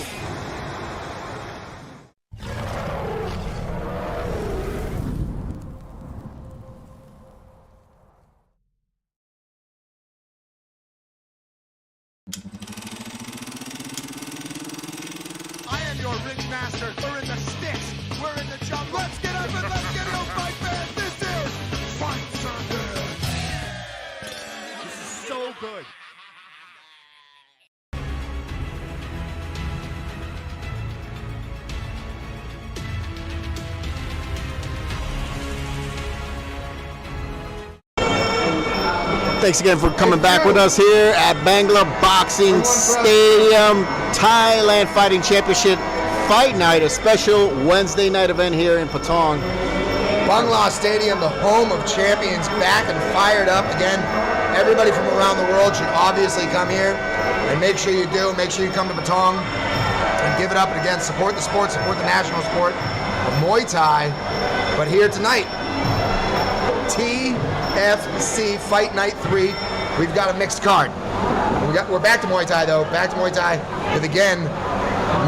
I am your ring master. We're in the sticks. We're in the jungle. Let's get up and let's get it on, fight fans. This is Fight Circuit. This is so good. Thanks again for coming back with us here at Bangla Boxing Stadium, Thailand Fighting Championship Fight Night, a special Wednesday night event here in Patong. Bangla Stadium, the home of champions, back and fired up again. Everybody from around the world should obviously come here, and make sure you do. Make sure you come to Patong and give it up. And again, support the sport, support the national sport of Muay Thai. But here tonight, TFC Fight Night 3. We've got a mixed card. We're back to Muay Thai though. Back to Muay Thai with again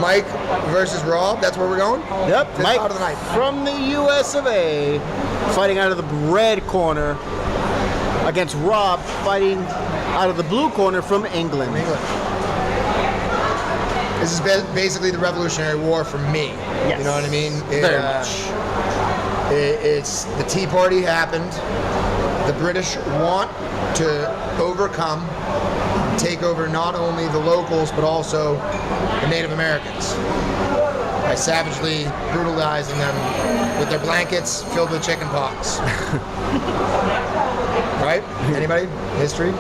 Mike versus Rob. That's where we're going. Yep, Fifth Mike bout of the night. from the US of A, fighting out of the red corner against Rob, fighting out of the blue corner from England. This is basically the Revolutionary War for me. Yes. You know what I mean? Very much. It's the Tea Party happened. The British want to overcome, take over not only the locals but also the Native Americans by savagely brutalizing them with their blankets filled with chicken pox. Right? Anybody? History?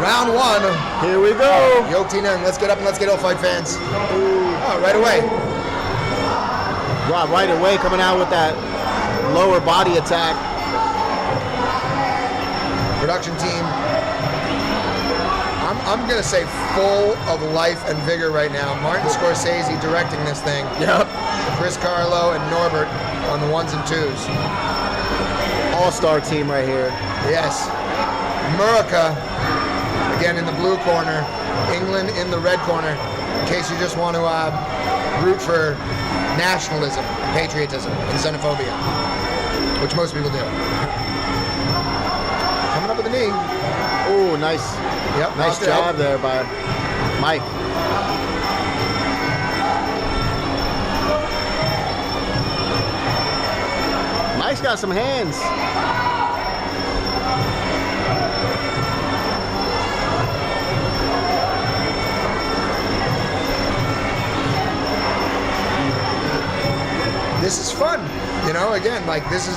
Round one. Here we go. Yoke Tina, let's get up and let's get old fight fans. Oh, right away. Rob right away coming out with that lower body attack. Production team, I'm gonna say full of life and vigor right now. Martin Scorsese directing this thing. Yep. Chris Carlo and Norbert on the ones and twos. All-star team right here. Yes. America, again in the blue corner, England in the red corner, in case you just want to root for nationalism, patriotism, and xenophobia, which most people do. Coming up with a knee. Oh, nice. Yep, Nice job there by Mike. Mike's got some hands. This is fun, you know. Again, like this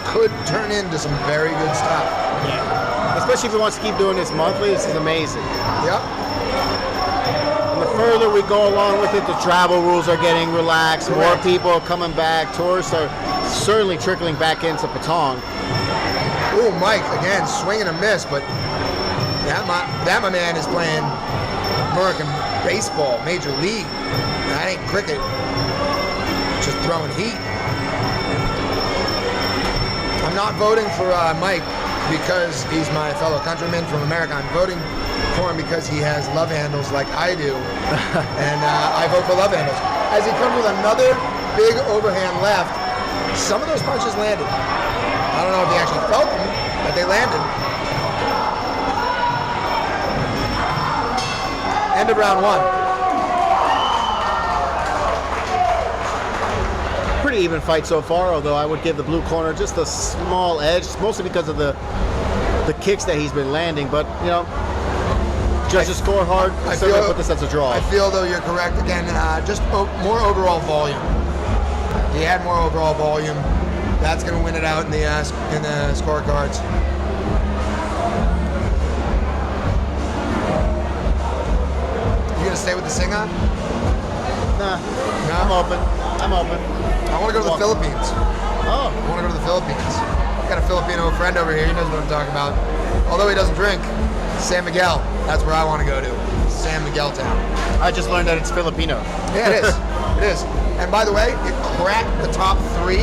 could turn into some very good stuff. Yeah. Especially if he wants to keep doing this monthly, this is amazing. Yep. And the further we go along with it, the travel rules are getting relaxed. Correct. More people are coming back. Tourists are certainly trickling back into Patong. Ooh, Mike again, swing and a miss, but that my man is playing American baseball, major league. That ain't cricket. Just throwing heat. I'm not voting for Mike because he's my fellow countryman from America. I'm voting for him because he has love handles like I do, and I vote for love handles. As he comes with another big overhand left, some of those punches landed. I don't know if he actually felt them, but they landed. End of round one. Pretty even fight so far, although I would give the blue corner just a small edge, mostly because of the kicks that he's been landing. But, you know, judges score hard. I still put this as a draw. I feel, though, you're correct. Again, just more overall volume. He had more overall volume. That's going to win it out in the scorecards. You going to stay with the sing-on? Nah, No? I'm open. I want to go to the Philippines. Oh, I want to go to the Philippines. I've got a Filipino friend over here. He knows what I'm talking about. Although he doesn't drink. San Miguel. That's where I want to go to. San Miguel town. I just learned that it's Filipino. Yeah, it is. It is. And by the way, it cracked the top 3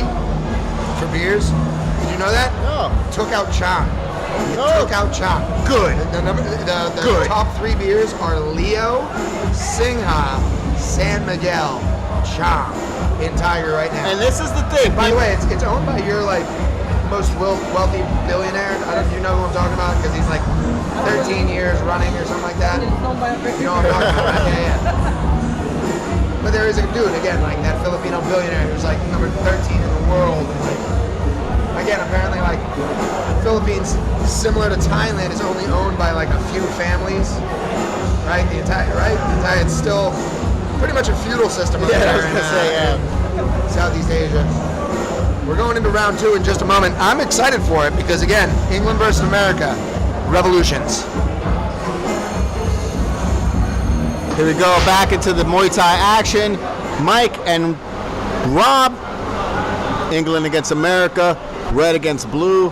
for beers. Did you know that? No. Took out Chang. It Oh. took out Chang. Good. The Good. top 3 beers are Leo, Singha, San Miguel, Chang in Tiger right now. And this is the thing. By the way, it's owned by your most wealthy billionaire. I don't know if you know who I'm talking about because he's like 13 years running or something like that. It's known by a You know what I'm talking about? Right? Yeah. But there is a dude again, like that Filipino billionaire who's like number 13 in the world. And like, again, apparently like Philippines, similar to Thailand, is only owned by like a few families. Right? It's still pretty much a feudal system over Yeah, I was there gonna say, yeah. Southeast Asia. We're going into round 2 in just a moment. I'm excited for it because, again, England versus America, revolutions. Here we go, back into the Muay Thai action. Mike and Rob. England against America. Red against blue.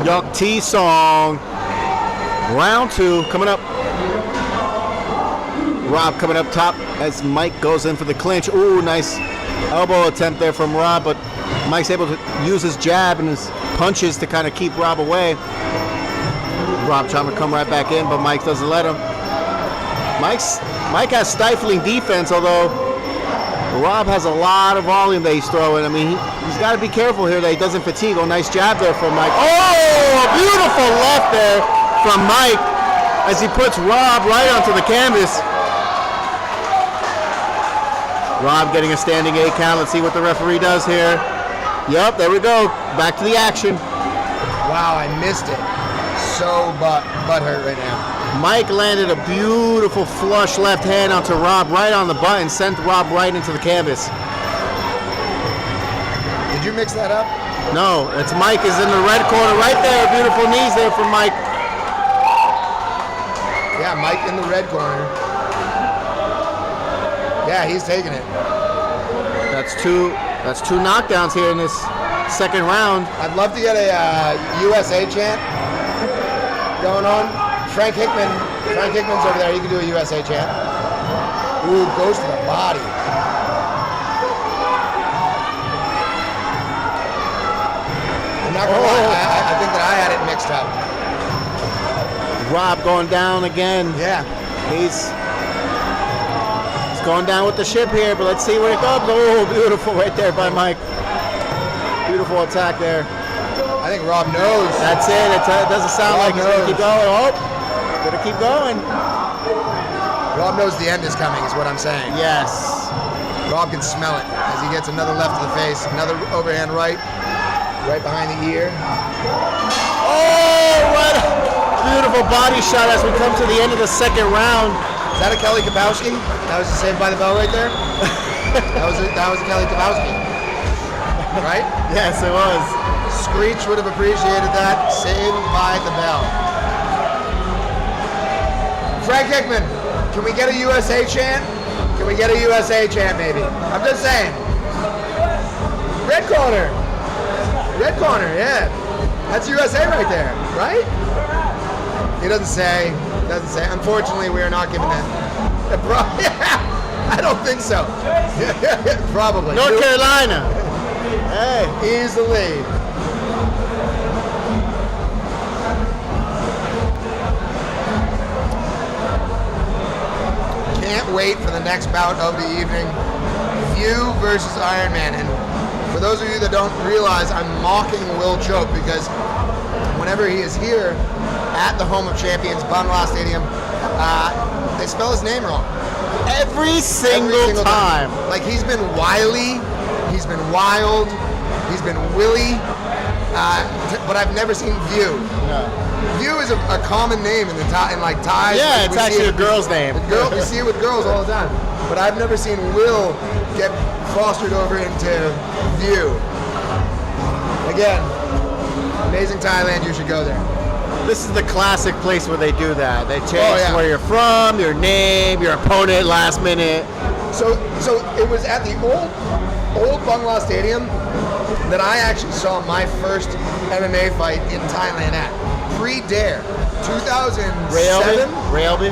Yuk T song. Round 2 coming up. Rob coming up top as Mike goes in for the clinch. Ooh, nice elbow attempt there from Rob, but Mike's able to use his jab and his punches to kind of keep Rob away. Rob trying to come right back in, but Mike doesn't let him. Mike has stifling defense, although Rob has a lot of volume that he's throwing. I mean, he's got to be careful here that he doesn't fatigue. Oh, nice jab there from Mike. Oh, a beautiful left there from Mike as he puts Rob right onto the canvas. Rob getting a standing 8 count. Let's see what the referee does here. Yep, there we go. Back to the action. Wow, I missed it. So butthurt right now. Mike landed a beautiful flush left hand onto Rob right on the butt and sent Rob right into the canvas. Did you mix that up? No, it's Mike is in the red corner right there. Beautiful knees there from Mike. Yeah, Mike in the red corner. Yeah, he's taking it. That's two knockdowns here in this second round. I'd love to get a USA chant going on. Frank's over there. He can do a USA chant. Ooh, goes to the body. not gonna lie, I think that I had it mixed up. Rob going down again. Yeah. He's going down with the ship here, but let's see where it goes. Oh, beautiful right there by Mike. Beautiful attack there. I think Rob knows. That's it. It doesn't sound Rob like he's going to keep going. Oh, gonna keep going. Rob knows the end is coming, is what I'm saying. Yes. Rob can smell it as he gets another left to the face, another overhand right behind the ear. Oh, what a beautiful body shot as we come to the end of the second round. Is that a Kelly Kapowski? That was a Saved by the Bell right there? that was a Kelly Kapowski. Right? Yes, it was. Screech would have appreciated that. Saved by the Bell. Frank Hickman, can we get a USA chant? Can we get a USA chant maybe? I'm just saying. Red corner. Red corner, yeah. That's USA right there, right? He doesn't say. Unfortunately, we are not giving that. I don't think so. Probably. North Carolina. Hey. Easily. Can't wait for the next bout of the evening. View versus Iron Man. And for those of you that don't realize, I'm mocking Will Choke because whenever he is here at the home of champions, Bangla Stadium, they spell his name wrong. Every single time. Like he's been wily, he's been wild, he's been willy, but I've never seen View. No. View is a common name in like Thais. Yeah, like it's actually a girl's name. You see it with girls all the time. But I've never seen Will get fostered over into View. Again, amazing Thailand, you should go there. This is the classic place where they do that. They change where you're from, your name, your opponent last minute. So it was at the old Bangla Stadium that I actually saw my first MMA fight in Thailand at. Pre-Dare, 2007. Railby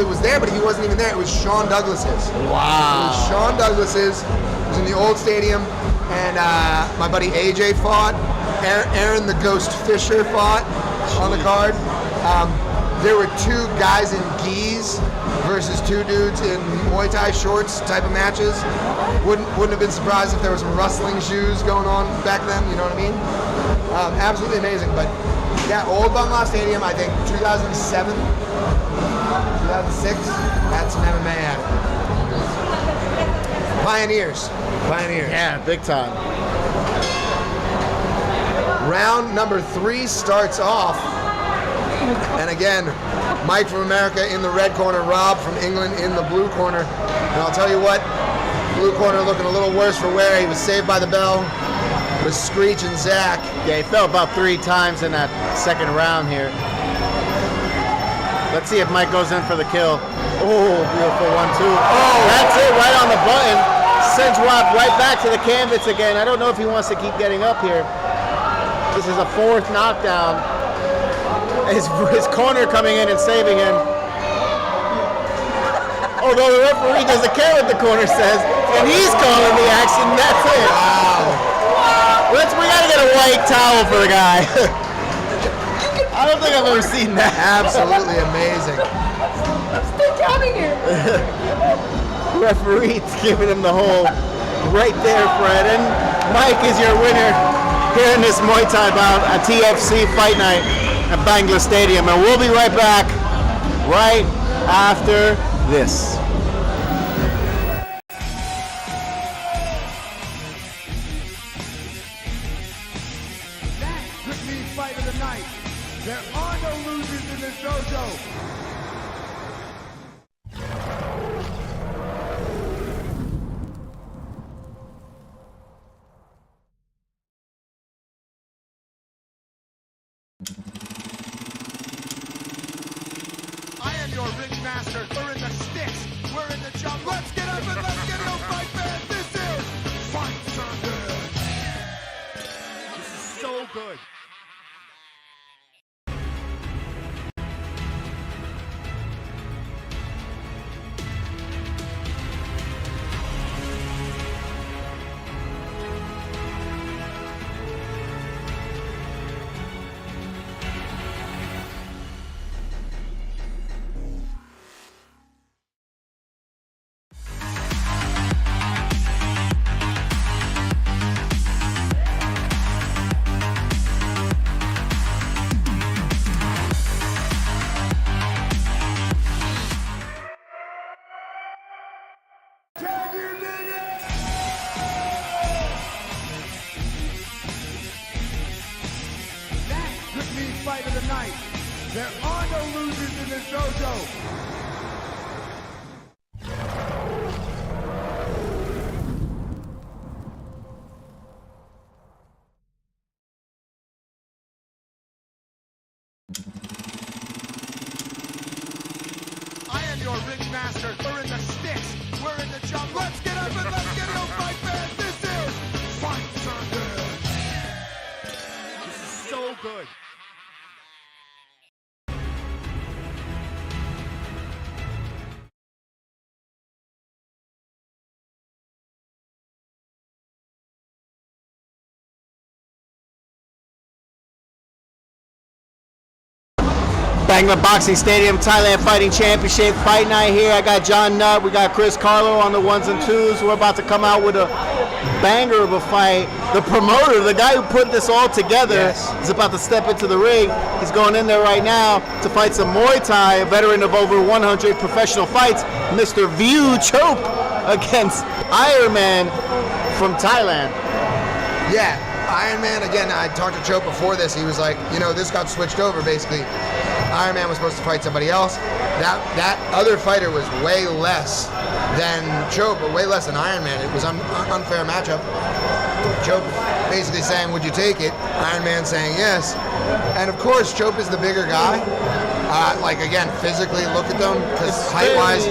was there, but he wasn't even there. It was Sean Douglas's. Wow. It was Sean Douglas's. It was in the old stadium, and my buddy AJ fought. Aaron the Ghost Fisher fought on the card. There were two guys in gis versus two dudes in Muay Thai shorts type of matches. Wouldn't have been surprised if there was some rustling shoes going on back then, you know what I mean? Absolutely amazing. But yeah, old Bangla Stadium, I think 2007, 2006, had some MMA at it. Pioneers. Yeah, big time. Round number 3 starts off. And again, Mike from America in the red corner, Rob from England in the blue corner. And I'll tell you what, blue corner looking a little worse for wear. He was saved by the bell with Screech and Zach. Yeah, he fell about 3 times in that second round here. Let's see if Mike goes in for the kill. Oh, beautiful 1-2. Oh, that's it, right on the button. Sends Rob right back to the canvas again. I don't know if he wants to keep getting up here. This is a 4th knockdown. His corner coming in and saving him. Although the referee doesn't care what the corner says, and he's calling the action, that's it. Wow. We gotta get a white towel for the guy. I don't think I've ever seen that. Absolutely amazing. Still counting here. Referee's giving him the hole right there, Fred. And Mike is your winner here in this Muay Thai bout at TFC Fight Night at Bangla Stadium. And we'll be right back right after this. That could be fight of the night. There are no losers in this dojo. I am your ring master. We're in the sticks. We're in the jungle. Let's get up and let's get no fight, man. This is Fight Circuit. This is so good. fight of the night. There are no losers in this dojo. I am your ring master. We're in the sticks. We're in the jungle. Let's get up and let's get no fight fans. This is Fight Circuit. This is so good. Bangla Boxing Stadium, Thailand Fighting Championship fight night here. I got John Nutt, we got Chris Carlo on the ones and twos. We're about to come out with a banger of a fight. The promoter, the guy who put this all together, is about to step into the ring. He's going in there right now to fight some Muay Thai, a veteran of over 100 professional fights, Mr. View Chope against Iron Man from Thailand. Yeah, Iron Man, again, I talked to Chope before this. He was like, you know, this got switched over, basically. Iron Man was supposed to fight somebody else. That other fighter was way less than Chope, but way less than Iron Man. It was an unfair matchup. Chope basically saying, would you take it? Iron Man saying yes. And of course, Chope is the bigger guy. Like, again, physically, look at them, because height-wise,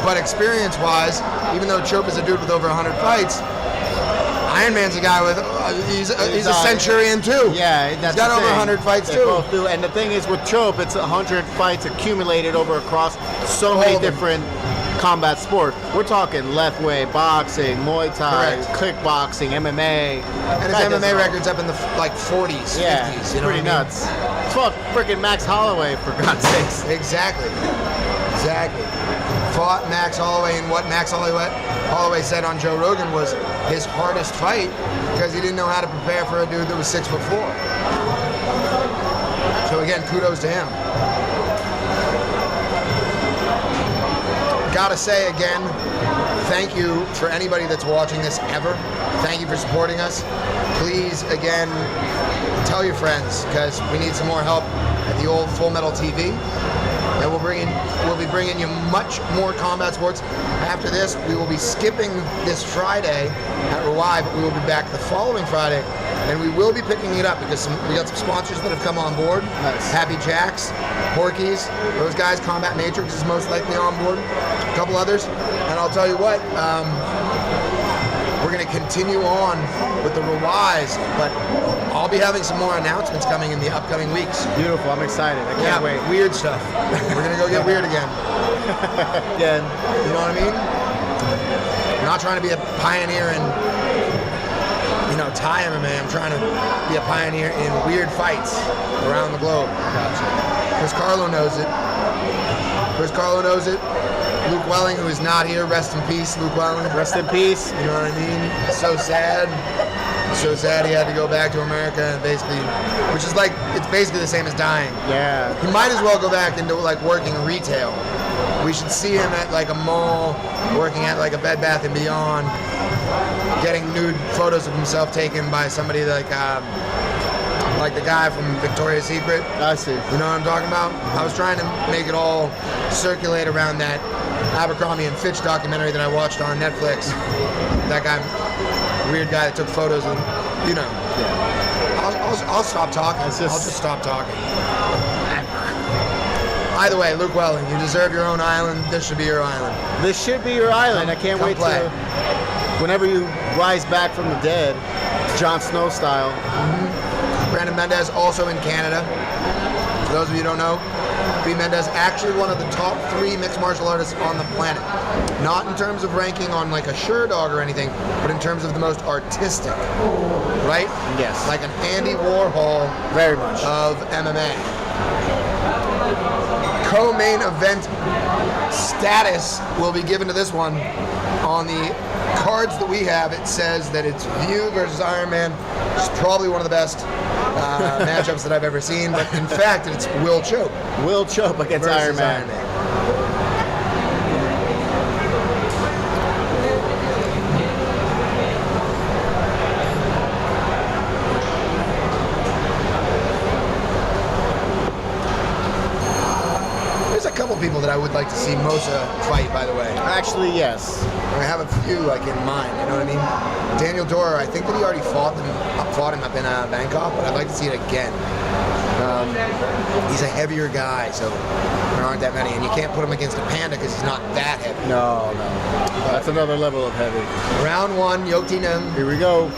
but experience-wise, even though Chope is a dude with over 100 fights, Iron Man's a guy with, he's a centurion too. Yeah, that's he's got over 100 fights too. Both do. And the thing is with Chope, it's 100 fights accumulated over across so many different combat sports. We're talking left way, boxing, Muay Thai, kickboxing, MMA. And his MMA record's up in the like 40s, yeah, 50s. You know pretty what I mean? nuts. It's fought freaking Max Holloway, for God's sakes. Exactly. Fought Max Holloway, and what Max Holloway said on Joe Rogan was his hardest fight because he didn't know how to prepare for a dude that was 6'4". So again, kudos to him. Gotta say again, thank you for anybody that's watching this ever. Thank you for supporting us. Please, again, tell your friends because we need some more help at the old Full Metal TV. And we'll be bringing you much more combat sports. After this, we will be skipping this Friday at Ruai, but we will be back the following Friday. And we will be picking it up because we got some sponsors that have come on board. Nice. Happy Jacks, Porky's, those guys. Combat Matrix is most likely on board. A couple others. And I'll tell you what, we're going to continue on with the Ruais, but I'll be having some more announcements coming in the upcoming weeks. Beautiful, I'm excited. I can't wait. Weird stuff. We're going to go get weird again. Again. You know what I mean? I'm not trying to be a pioneer in, Thai MMA. I'm trying to be a pioneer in weird fights around the globe. Chris Carlo knows it. Luke Welling, who is not here, rest in peace, Luke Welling. Rest in peace. You know what I mean? So sad. So sad he had to go back to America and basically, which is like, it's basically the same as dying. Yeah. He might as well go back into like working retail. We should see him at like a mall, working at like a Bed Bath & Beyond, getting nude photos of himself taken by somebody like the guy from Victoria's Secret. I see. You know what I'm talking about? I was trying to make it all circulate around that Abercrombie and Fitch documentary that I watched on Netflix. That guy, weird guy that took photos of, Yeah. I'll stop talking. I'll just stop talking. Either way, Luke Welling, you deserve your own island. This should be your island. This should be your island. I can't wait to, whenever you rise back from the dead, Jon Snow style. Mm-hmm. Brandon Mendez also in Canada. For those of you who don't know, Brandon Mendez actually one of the top 3 mixed martial artists on the planet. Not in terms of ranking on like a Sherdog or anything, but in terms of the most artistic. Right? Yes. Like an Andy Warhol. Very much. Of MMA. Co-main event status will be given to this one. On the cards that we have, it says that it's View versus Iron Man, which is probably one of the best matchups that I've ever seen. But in fact, it's Will Chope. Will Chope against Iron Man. couple people that I would like to see Mosa fight, by the way. Actually, yes. I have a few like in mind, you know what I mean? Daniel Dorer, I think that he already fought him up in Bangkok, but I'd like to see it again. He's a heavier guy, so there aren't that many, and you can't put him against a panda because he's not that heavy. No. That's another level of heavy. Round 1, Yoktinam. Here we go.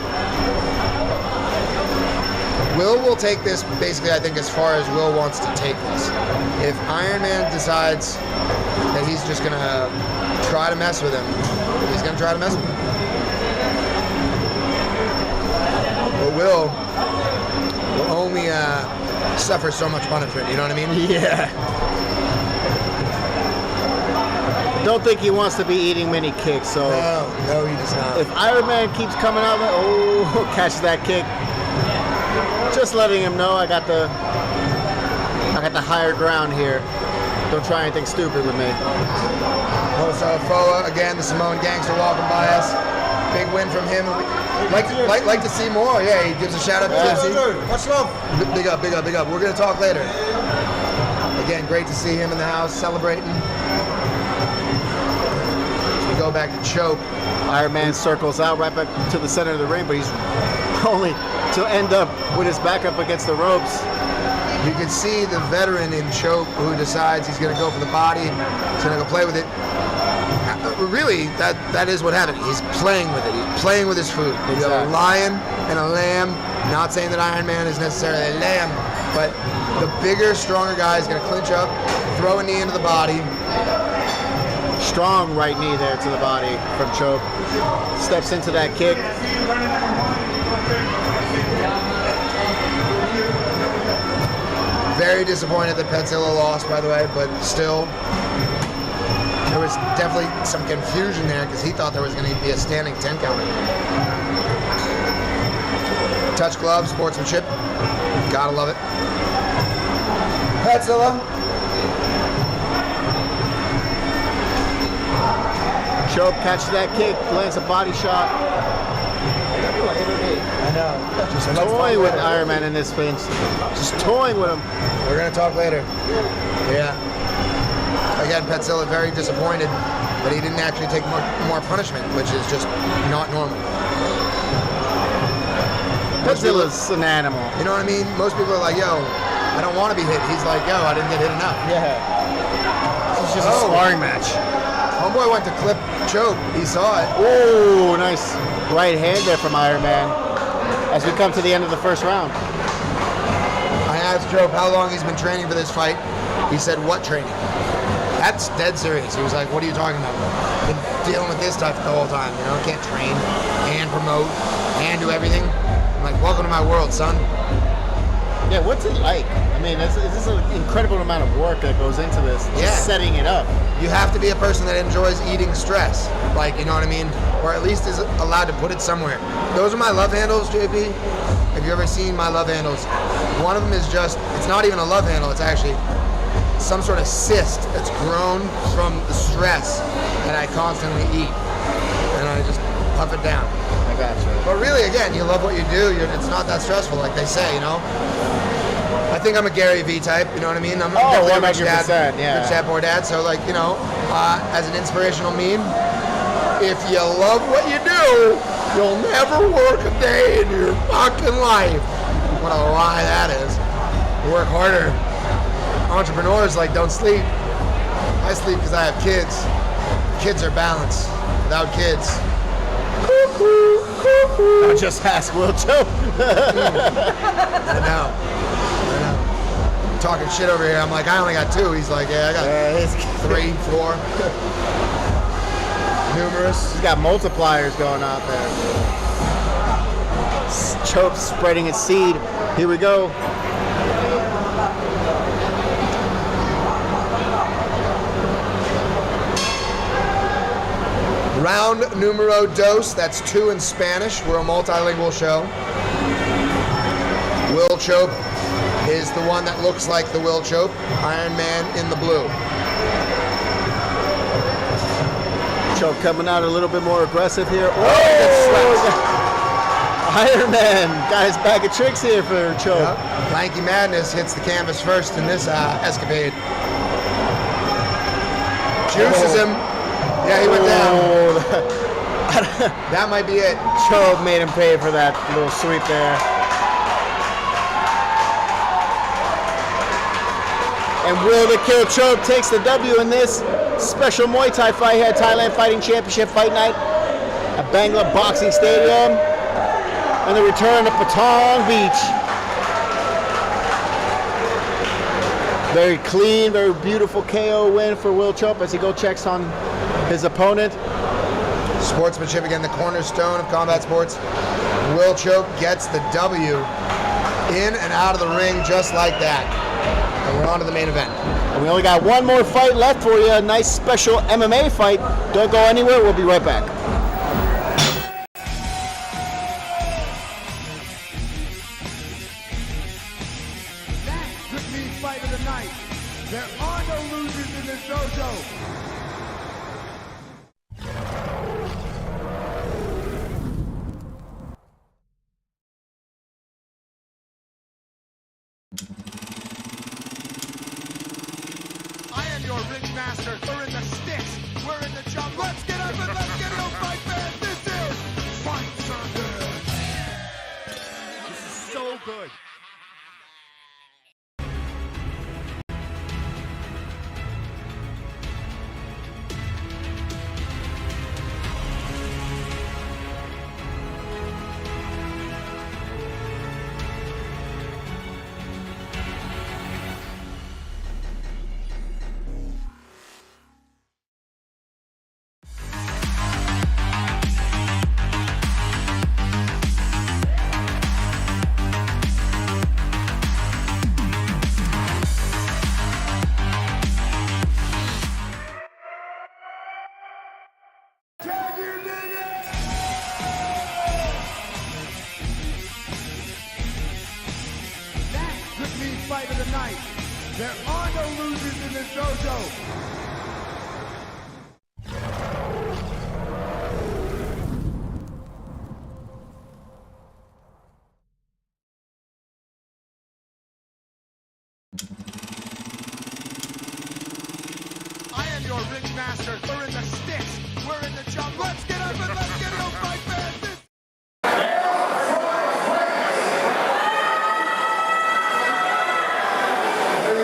Will take this basically, I think, as far as Will wants to take this. If Iron Man decides that he's just going to try to mess with him, he's going to try to mess with him. But Will only suffer so much punishment, you know what I mean? Yeah. Don't think he wants to be eating many kicks, so No, he does not. if Iron Man keeps coming out, catches that kick. Just letting him know I got the higher ground here. Don't try anything stupid with me. So Foa, again, the Samoan gangster walking by us. Big win from him. Like to see more. Yeah, he gives a shout out to Tipsy. Much love. Big up. We're gonna talk later. Again, great to see him in the house celebrating. We go back to Choke. Iron Man circles out right back to the center of the ring, but he's only to end up with his back up against the ropes. You can see the veteran in Choke who decides he's going to go for the body. He's going to go play with it. Really, that is what happened. He's playing with it. He's playing with his food. He's a lion and a lamb. Not saying that Iron Man is necessarily a lamb, but the bigger, stronger guy is going to clinch up, throw a knee into the body. Strong right knee there to the body from Choke. Steps into that kick. Very disappointed that Petzilla lost, by the way, but still, there was definitely some confusion there because he thought there was going to be a standing 10 count. Touch glove, sportsmanship. Gotta love it. Petzilla. Choke catches that kick, lands a body shot. I know. Just toying with Iron Man in this pinch. Just toying with him. We're going to talk later. Yeah. Again, Petzilla very disappointed that he didn't actually take more punishment, which is just not normal. Petzilla's an animal. You know what I mean? Most people are like, yo, I don't want to be hit. He's like, yo, I didn't get hit enough. Yeah. It's just a sparring match. Homeboy went to clip Choke. He saw it. Oh, nice right hand there from Iron Man as we come to the end of the first round. I asked Choke how long he's been training for this fight. He said, what training? That's dead serious. He was like, what are you talking about? Been dealing with this stuff the whole time. You know, can't train and promote and do everything. I'm like, welcome to my world, son. Yeah, what's it like? I mean, this is an incredible amount of work that goes into this, just setting it up. You have to be a person that enjoys eating stress, like, you know what I mean? Or at least is allowed to put it somewhere. Those are my love handles, JP. Have you ever seen my love handles? One of them is just, it's not even a love handle, it's actually some sort of cyst that's grown from the stress that I constantly eat. And I just puff it down. I got you. But really, again, you love what you do. It's not that stressful, like they say, you know? I think I'm a Gary V type, you know what I mean? I'm definitely a rich dad, rich dad, poor dad. So, like, you know, as an inspirational meme, if you love what you do, you'll never work a day in your fucking life. What a lie that is. You work harder. Entrepreneurs, like, don't sleep. I sleep because I have kids. Kids are balanced. Without kids, I'll just ask Will Choke. I know. Talking shit over here. I'm like, I only got 2. He's like, yeah, I got 3, 4. Numerous. He's got multipliers going out there. Choke spreading its seed. Here we go. Round numero dos. That's 2 in Spanish. We're a multilingual show. Will Choke is the one that looks like the Will Choke. Iron Man in the blue. Choke coming out a little bit more aggressive here. Oh! Iron Man got his bag of tricks here for Choke. Yep. Lanky Madness hits the canvas first in this escapade. juices him. Yeah, he went down. Oh, That might be it. Choke made him pay for that little sweep there. And Will the Kill Choke takes the W in this special Muay Thai fight here at Thailand Fighting Championship Fight Night at Bangla Boxing Stadium. And the return to Patong Beach. Very clean, very beautiful KO win for Will Chope as he checks on his opponent. Sportsmanship again, the cornerstone of combat sports. Will Chope gets the W in and out of the ring just like that. And we're on to the main event. And we only got one more fight left for you, a nice special MMA fight. Don't go anywhere, we'll be right back. That could be fight of the night. There are no losers in this dojo. I am your ring master. We're in the sticks. We're in the jungle. Let's get up and let's get it, fight fans. This is Fight Circuit. This is so good. Can you dig it? That could be fight of the night. There are no losers in this dojo. I am your ring master. We're in the sticks. We're in the jungle. Let's get up and let's get it, fight fans. This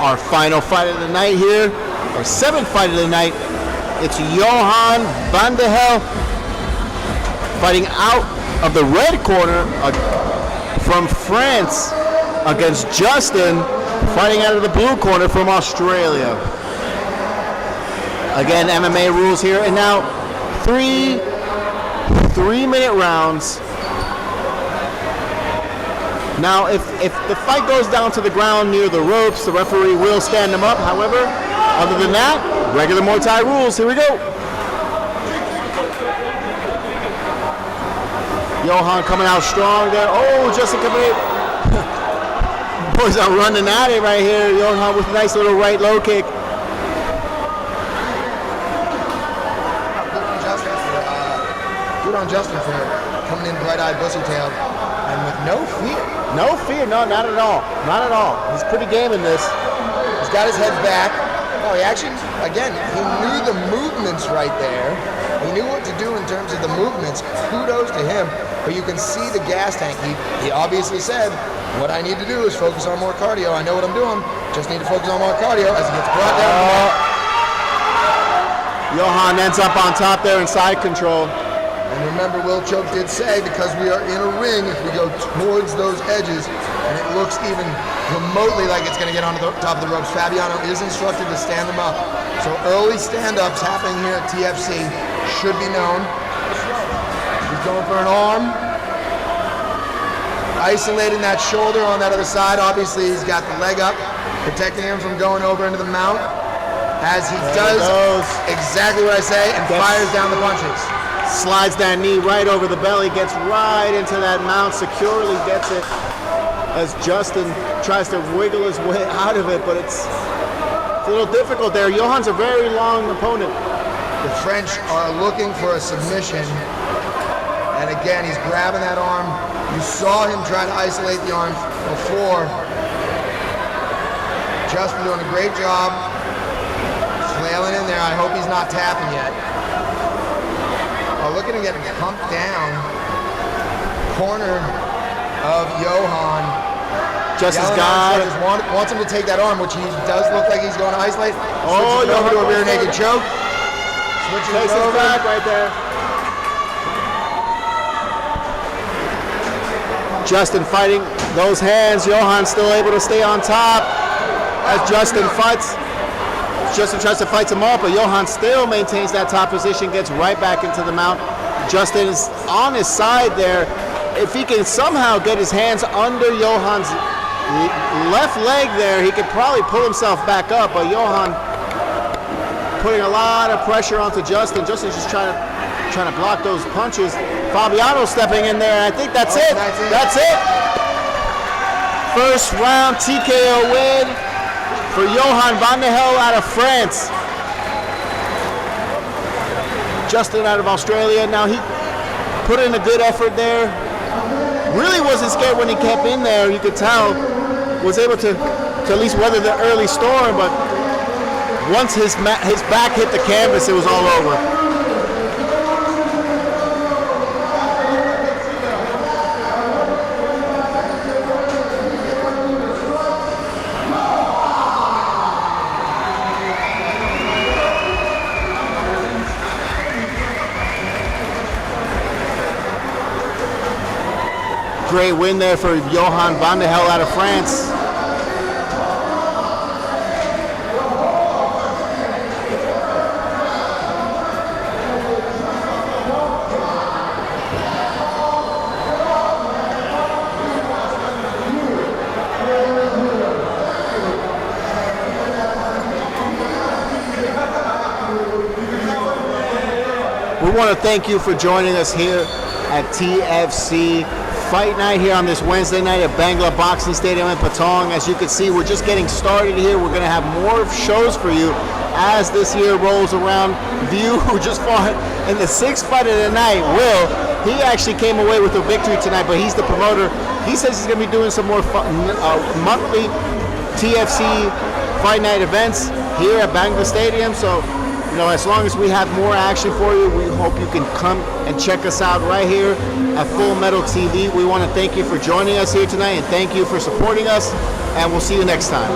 Our final fight of the night here, our seventh fight of the night. It's Johan van de Hel fighting out of the red corner from France against Justin fighting out of the blue corner from Australia. Again, MMA rules here, and now three-minute rounds. Now, if the fight goes down to the ground near the ropes, the referee will stand them up. However, other than that, regular Muay Thai rules. Here we go. Johan coming out strong there. Oh, Justin coming in. Boys are running at it right here. Johan with a nice little right low kick. Good on Justin for coming in bright-eyed, bushy-tailed, and with no fear. No fear, no, not at all. Not at all. He's pretty game in this. He's got his head back. Oh, he actually, again, he knew the movements right there. He knew what to do in terms of the movements. Kudos to him. But you can see the gas tank. He obviously said, what I need to do is focus on more cardio. I know what I'm doing. Just need to focus on more cardio as he gets brought down. Johan ends up on top there in side control. And And remember, Will Choke did say, because we are in a ring, if we go towards those edges, and it looks even remotely like it's going to get onto the top of the ropes, Fabiano is instructed to stand them up. So early stand-ups happening here at TFC should be known. He's going for an arm. Isolating that shoulder on that other side. Obviously, he's got the leg up, protecting him from going over into the mount. As he does exactly what I say and fires down the punches. Slides that knee right over the belly, gets right into that mount, securely gets it as Justin tries to wiggle his way out of it, but it's a little difficult there. Johan's a very long opponent. The French are looking for a submission, and again, he's grabbing that arm. You saw him try to isolate the arm before. Justin doing a great job, flailing in there. I hope he's not tapping yet. Oh, look at him getting pumped down. Corner of Johan. Justin's got it. Wants him to take that arm, which he does look like he's going to isolate. Oh, Switches over to a rear naked choke. Switches Takes his over. back right there. Justin fighting those hands. Johan still able to stay on top as Justin fights. Justin tries to fight him off, but Johan still maintains that top position, gets right back into the mount. Justin is on his side there. If he can somehow get his hands under Johan's left leg there, he could probably pull himself back up, but Johan putting a lot of pressure onto Justin. Justin's just trying to block those punches. Fabiano stepping in there, and I think that's it. That's it. First round TKO win for Johan van der Hel out of France. Justin out of Australia. Now he put in a good effort there. Really wasn't scared when he kept in there. You could tell. Was able to at least weather the early storm, but once his back hit the canvas, it was all over. Great win there for Johan van der Hel out of France. We want to thank you for joining us here at TFC Fight Night here on this Wednesday night at Bangla Boxing Stadium in Patong. As you can see, we're just getting started here. We're going to have more shows for you as this year rolls around. View, who just fought in the sixth fight of the night, Will, he actually came away with a victory tonight, but he's the promoter. He says he's going to be doing some more monthly TFC Fight Night events here at Bangla Stadium. So, you know, as long as we have more action for you, we hope you can come and check us out right here at Full Metal TV. We want to thank you for joining us here tonight, and thank you for supporting us, and we'll see you next time.